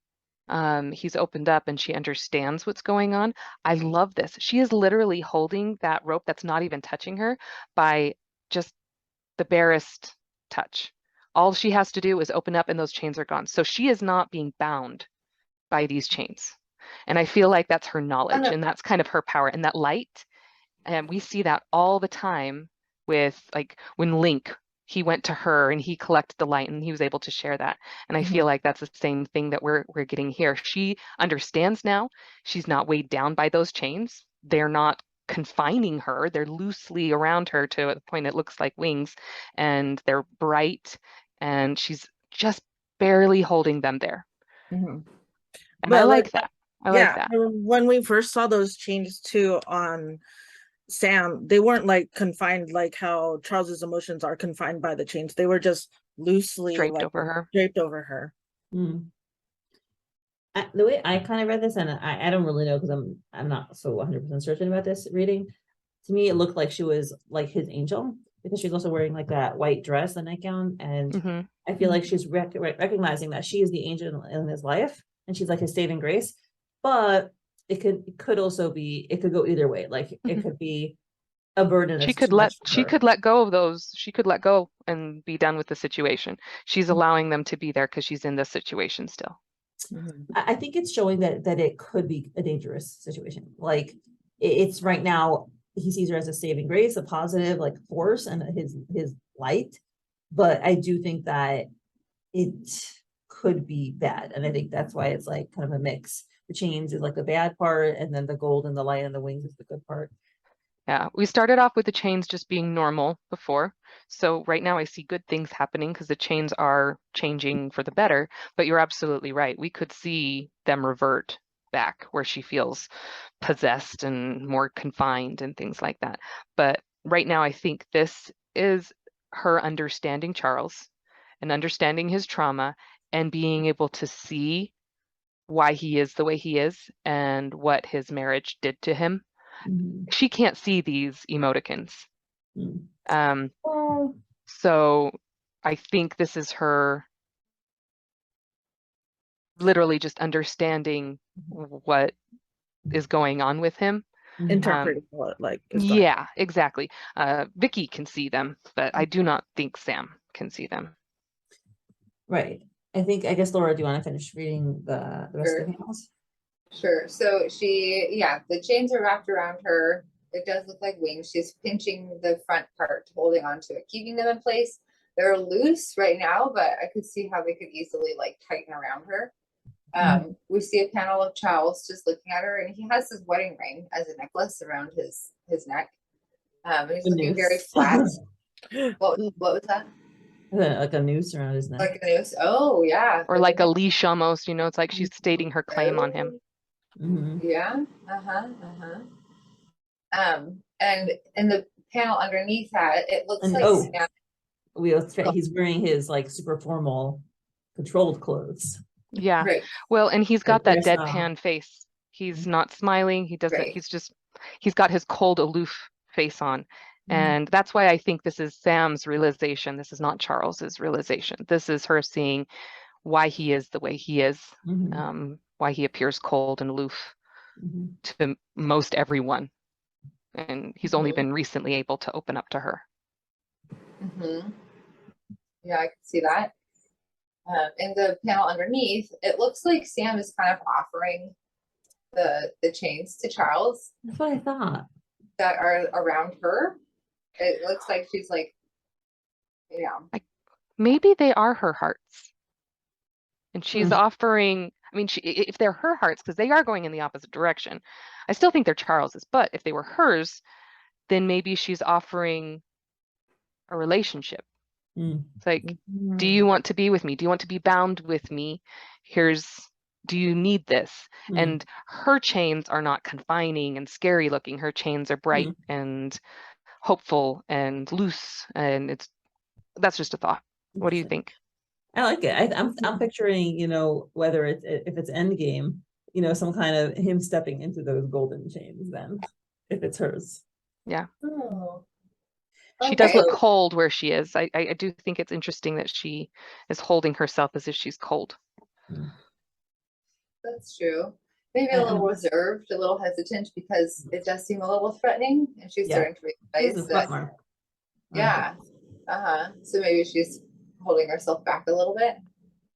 he's opened up and she understands what's going on. I love this. She is literally holding that rope that's not even touching her by just the barest touch. All she has to do is open up and those chains are gone. So she is not being bound by these chains. And I feel like that's her knowledge and that's kind of her power, and that light. And we see that all the time with, like, when Link, he went to her and he collected the light and he was able to share that. And I feel like that's the same thing that we're getting here. She understands now. She's not weighed down by those chains. They're not confining her. They're loosely around her to the point it looks like wings, and they're bright, and she's just barely holding them there. And I like that. I like that. When we first saw those chains too on Sam, they weren't like confined like how Charles's emotions are confined by the chains. They were just loosely draped over her. The way I kind of read this, and I don't really know because I'm not so 100% certain about this reading. To me, it looked like she was like his angel, because she's also wearing like that white dress, the nightgown, and Hmm. I feel like she's recognizing that she is the angel in his life, and she's like his saving grace. But it could also be, it could go either way. Like it could be a burden that's too much for She her. could let go of those. She could let go and be done with the situation. She's allowing them to be there because she's in this situation still. Mhm. I think it's showing that it could be a dangerous situation. Like it's right now, he sees her as a saving grace, a positive like force, and his light. But I do think that it could be bad, and I think that's why it's like kind of a mix. The chains is like the bad part, and then the gold and the light and the wings is the good part. Yeah, we started off with the chains just being normal before. So right now I see good things happening because the chains are changing for the better. But you're absolutely right. We could see them revert back where she feels possessed and more confined and things like that. But right now I think this is her understanding Charles and understanding his trauma and being able to see why he is the way he is and what his marriage did to him. She can't see these emoticons. Mm. Oh, So I think this is her literally just understanding what is going on with him. Interpreting what like is going. Yeah, exactly. Vicky can see them, but I do not think Sam can see them. right. I guess Laura, do you want to finish reading the rest Sure. of the panels? Sure. So the chains are wrapped around her. It does look like wings. She's pinching the front part, holding onto it, keeping them in place. They're loose right now, but I could see how they could easily like tighten around her. We see a panel of Charles just looking at her, and he has his wedding ring as a necklace around his neck. And he's The looking very noose. flat. What was that? Like a noose around his neck. Like a noose? Oh yeah. Or like a leash almost, you know, it's like she's stating her claim on him. Mhm. Yeah. And in the panel underneath that, it looks And like Sam. he's wearing his like super formal controlled clothes. Yeah. Right. Well, and he's got Like that dress deadpan face. He's not smiling. He doesn't, Right. he's got his cold, aloof face on. And that's why I think this is Sam's realization. This is not Charles's realization. This is her seeing why he is the way he is, why he appears cold and aloof to most everyone. And he's only been recently able to open up to her. Yeah, I can see that. In the panel underneath, it looks like Sam is kind of offering the chains to Charles That's what I thought. that are around her. It looks like she's like, Maybe they are her hearts. And she's offering, I mean, if they're her hearts, because they are going in the opposite direction, I still think they're Charles's, but if they were hers, then maybe she's offering a relationship. It's like, do you want to be with me? Do you want to be bound with me? Do you need this? And her chains are not confining and scary looking. Her chains are bright and hopeful and loose. And that's just a thought. What do you think? I like it. I'm picturing, whether if it's Endgame, some kind of him stepping into those golden chains then, if it's hers. Yeah. oh. She does look cold where she is. I do think it's interesting that she is holding herself as if she's cold. That's true. Maybe a little reserved, a little hesitant, because it does seem a little threatening, and she's starting to realize that. Yeah. So maybe she's holding herself back a little bit.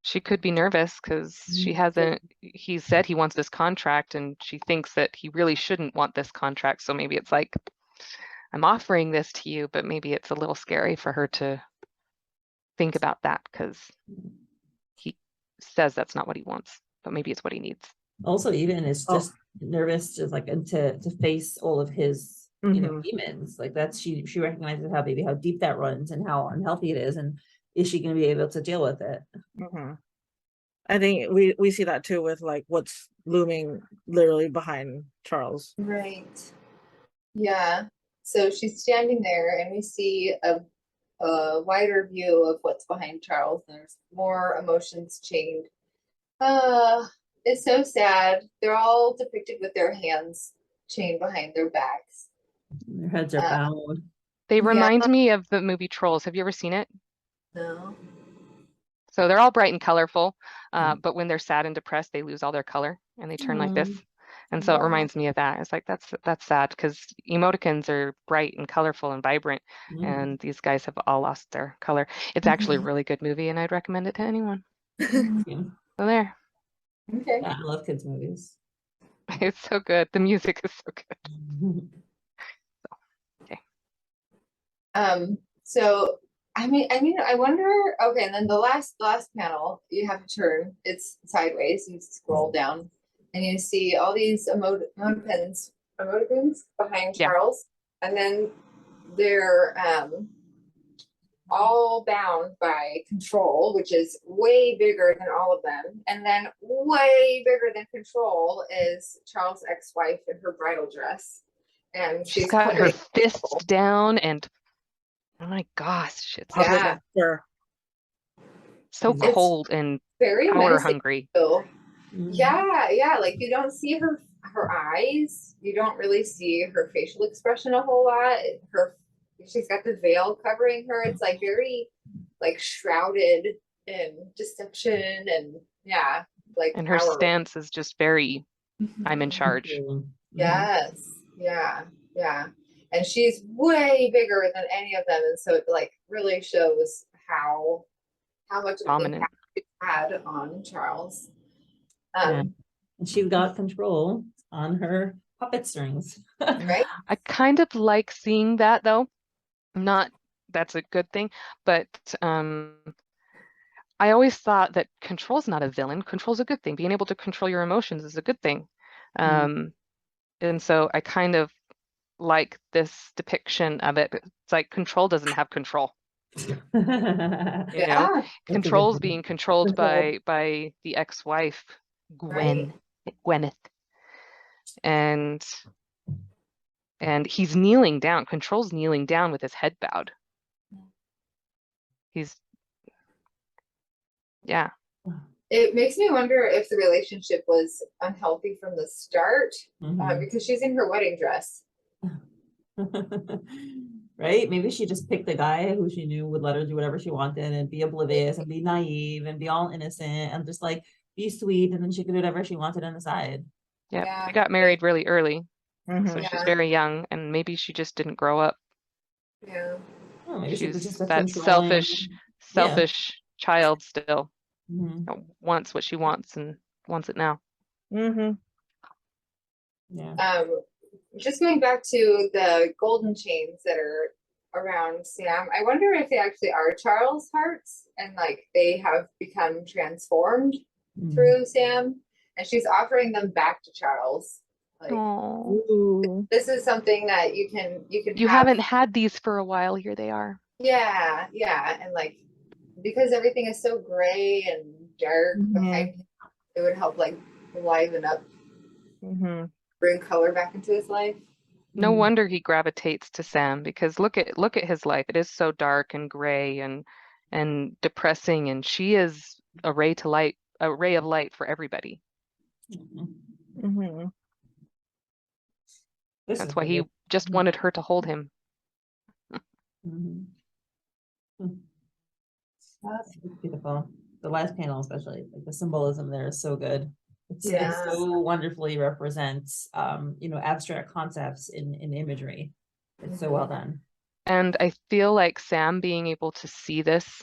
She could be nervous because he said he wants this contract and she thinks that he really shouldn't want this contract. So maybe it's like, I'm offering this to you, but maybe it's a little scary for her to think about that because he says that's not what he wants, but maybe it's what he needs. Also, even is just nervous, just like to face all of his demons. Like she recognizes how deep that runs and how unhealthy it is, and is she going to be able to deal with it? I think we see that too with like what's looming literally behind Charles. Right. Yeah. So she's standing there, and we see a wider view of what's behind Charles. There's more emotions chained. It's so sad. They're all depicted with their hands chained behind their backs. Their heads are bowed. They Yeah. remind me of the movie Trolls. Have you ever seen it? No. So they're all bright and colorful, Mm. but when they're sad and depressed, they lose all their color and they turn like this. Mm. And so it Wow. reminds me of that. It's like that's sad because emoticons are bright and colorful and vibrant, Mm. and these guys have all lost their color. It's actually a really good movie, and I'd recommend it to anyone. Yeah. So there, Okay. Yeah, I love kids movies. it's so good. The music is so good. So I mean, I wonder, okay, and then the last panel, you have to turn, it's sideways, you scroll down and you see all these emoticons behind Yeah. Charles, and then they're all bound by Control, which is way bigger than all of them, and then way bigger than Control is Charles' ex-wife in her bridal dress, and She's she's got her holding fists down, and oh my gosh, it's Puppet Yeah. master. so It's cold and very power menacing. hungry. So, Mm. yeah, like you don't see her eyes, you don't really see her facial expression a whole lot. She's got the veil covering her. It's like very like shrouded in deception and yeah, like And her power. stance is just very, I'm in charge. Mhm. Yes, yeah. And she's way bigger than any of them, and so it like really shows how much of an Dominant. impact it had on Charles. Yeah. And she's got control on her puppet strings. Right? I kind of like seeing that though. Not that's a good thing, but I always thought that control's not a villain. Control's a good thing. Being able to control your emotions is a good thing. And so I kind of like this depiction of it. It's like control doesn't have control. You know, Yeah, control's being controlled Control. by the ex-wife, right. Gwyneth. And he's kneeling down. Control's kneeling down with his head bowed. Yeah. It makes me wonder if the relationship was unhealthy from the start, Mhm. because she's in her wedding dress. Right? Maybe she just picked a guy who she knew would let her do whatever she wanted and be oblivious and be naive and be all innocent and just like be sweet, and then she could do whatever she wanted on the side. Yeah. Yeah. They got married really early. So Mhm. she's very young, and maybe she just didn't grow up. Yeah. Oh, maybe she was She's just a that controlling. selfish child still. Mhm. Wants what she wants and wants it now. Mhm. Yeah. Just going back to the golden chains that are around Sam, I wonder if they actually are Charles' hearts and like they have become transformed Mm. through Sam, and she's offering them back to Charles. Like, Oh, Ooh. this is something that you can you have. haven't had these for a while. Here they are. Yeah, and like because everything is so gray and dark behind him, it would help like liven up, Mhm. bring color back into his life. No Mhm. wonder he gravitates to Sam, because look at his life. It is so dark and gray and depressing, and she is a ray of light for everybody. Mhm. Mhm. This That's is why he good. just wanted her to hold him. Mhm. That's beautiful. The last panel, especially, like the symbolism there is so good. It Yeah. so wonderfully represents, abstract concepts in imagery. It's so well done. And I feel like Sam being able to see this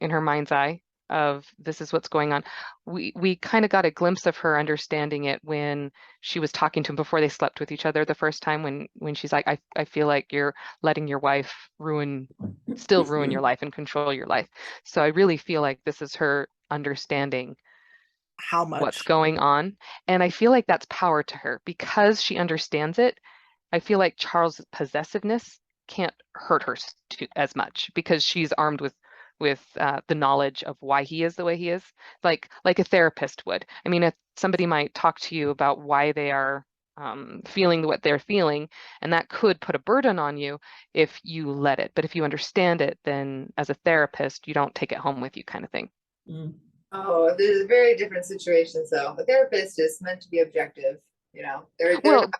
in her mind's eye of this is what's going on. We kind of got a glimpse of her understanding it when she was talking to him before they slept with each other the first time, when she's like, I feel like you're letting your wife still ruin your life and control your life. So I really feel like this is her understanding How what's much? going on. And I feel like that's power to her because she understands it. I feel like Charles' possessiveness can't hurt her as much because she's armed with the knowledge of why he is the way he is, like a therapist would. I mean, if somebody might talk to you about why they are feeling what they're feeling, and that could put a burden on you if you let it. But if you understand it, then as a therapist, you don't take it home with you, kind of thing. Mm. Oh, there's very different situations though. A therapist is meant to be objective, they're Well, not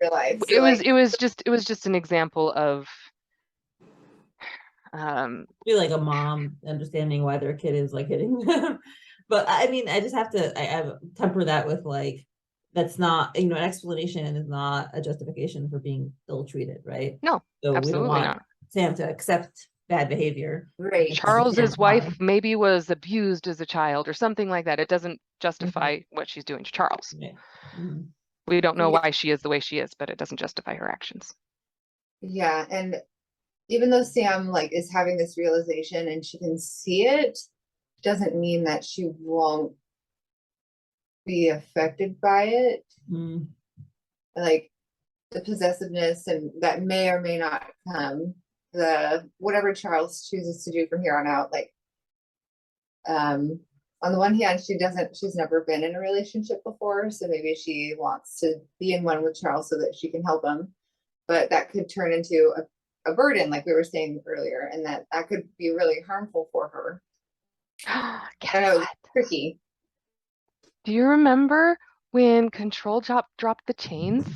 real life. it was just an example of Be like a mom understanding why their kid is like hitting them. But I mean, I just have to I temper that with like, that's not, an explanation is not a justification for being ill treated, right? No, So we don't absolutely want not. Sam to accept bad behavior. Right. Charles's wife maybe was abused as a child or something like that. It doesn't justify what she's doing to Charles. Yeah. Mhm. We don't know Yeah. why she is the way she is, but it doesn't justify her actions. Yeah, and even though Sam like is having this realization and she can see it, doesn't mean that she won't be affected by it. Mm. Like the possessiveness and that may or may not come. The whatever Charles chooses to do from here on out, like on the one hand, she's never been in a relationship before, so maybe she wants to be in one with Charles so that she can help him. But that could turn into a burden, like we were saying earlier, and that could be really harmful for her. I know, it's tricky. Do you remember when Control dropped the chains?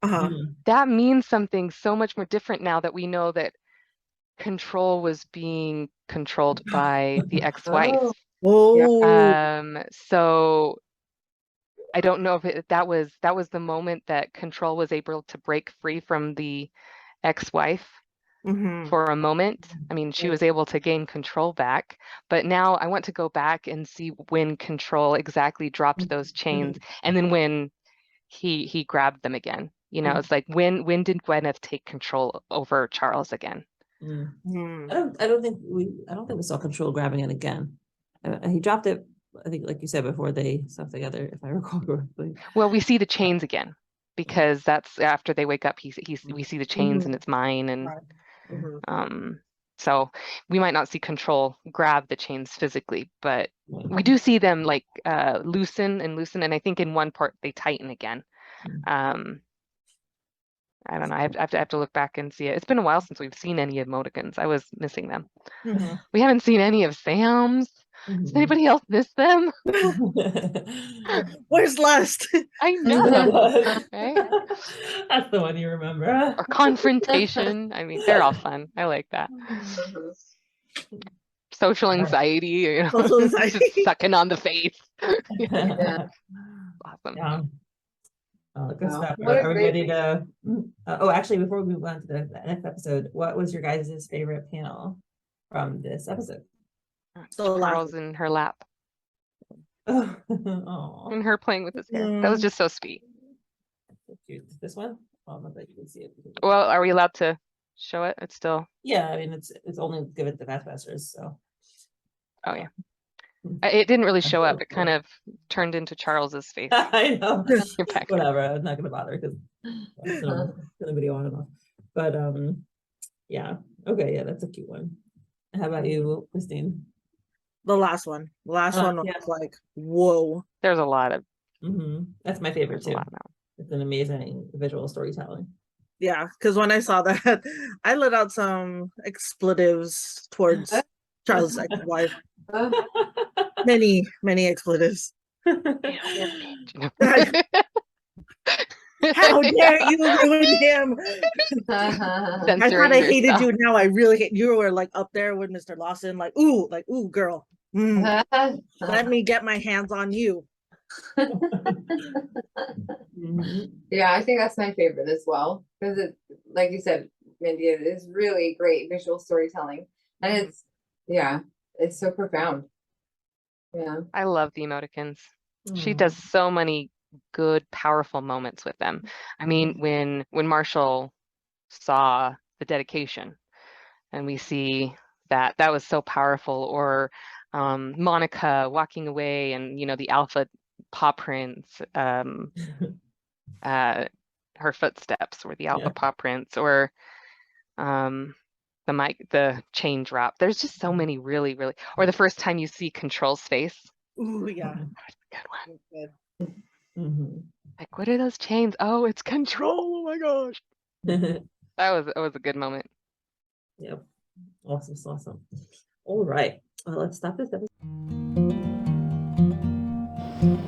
Mhm. That means something so much more different now that we know that Control was being controlled by the ex-wife. Oh, So I don't know if that was the moment that Control was able to break free from the ex-wife for a moment. I mean, she was able to gain control back, but now I want to go back and see when Control exactly dropped those chains, and then when he grabbed them again. It's like when did Gwyneth take control over Charles again? I don't think we saw Control grabbing it again. He dropped it, I think, like you said, before they slept together, if I recall correctly. Well, we see the chains again because that's after they wake up. We see the chains and it's mine, and so we might not see Control grab the chains physically, but we do see them like loosen, and I think in one part they tighten again. I don't know. I have to look back and see it. It's been a while since we've seen any emoticons. I was missing them. We haven't seen any of Sam's. Does anybody else miss them? Where's Lust? I know, right? That's the one you remember. Or Confrontation. I mean, they're all fun. I like that. Social anxiety, Social anxiety. just sucking on the face. Yeah. Awesome. Yeah. Good Wow. stuff. What a Are we great ready to? Oh, actually, before we move on to the next episode, what was your guys' favorite panel from this episode? Charles in her lap Oh, and her playing with his hair. That was just so sweet. this one? Oh, not that you can see it. Well, are we allowed to show it? It's still. Yeah, I mean it's only given to Fastmasters, so. Oh yeah. It didn't really show up. It kind of turned into Charles's face. I know. Back Whatever. I'm not gonna bother because it's gonna video on and off. But yeah. Okay, yeah, that's a cute one. How about you, Krystine? The last one. The last one was like, whoa. There's a lot of. That's my favorite There's a too. lot now. It's an amazing visual storytelling. Yeah, because when I saw that, I let out some expletives towards Charles' ex-wife. Many expletives. How dare you ruin him? I thought I hated you. Now I really hate you. Were like up there with Mr. Lawson, like ooh, girl. Let me get my hands on you. Yeah, I think that's my favorite as well, because it, like you said, Mindy, it is really great visual storytelling, and it's so profound. Yeah, I love the emoticons. She does so many good, powerful moments with them. I mean, when Marshall saw the dedication, and we see that was so powerful, or Monica walking away, and the alpha paw prints, her footsteps were the alpha paw prints, or the chain drop. There's just so many really, or the first time you see Control's face. Ooh, yeah. That's a good one. Like, what are those chains? Oh, it's Control. Oh my gosh. That was a good moment. Yep. Awesome. All right. Well, let's stop this episode.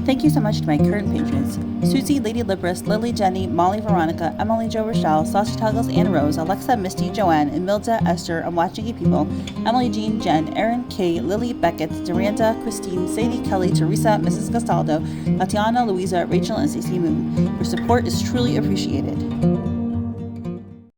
Thank you so much to my current patrons: Susie, Lady Libris, Lily, Jenny, Molly, Veronica, Emily, Jo, Rochelle, Saucy Toggles, Anne Rose, Alexa, Misty, Joanne, Emilda, Esther, I'm Watching You People, Emily, Jean, Jen, Erin, Kay, Lily, Beckett, Duranda, Krystine, Sadie, Kelly, Teresa, Mrs. Gastaldo, Tatiana, Louisa, Rachel, and Cece Moon. Your support is truly appreciated.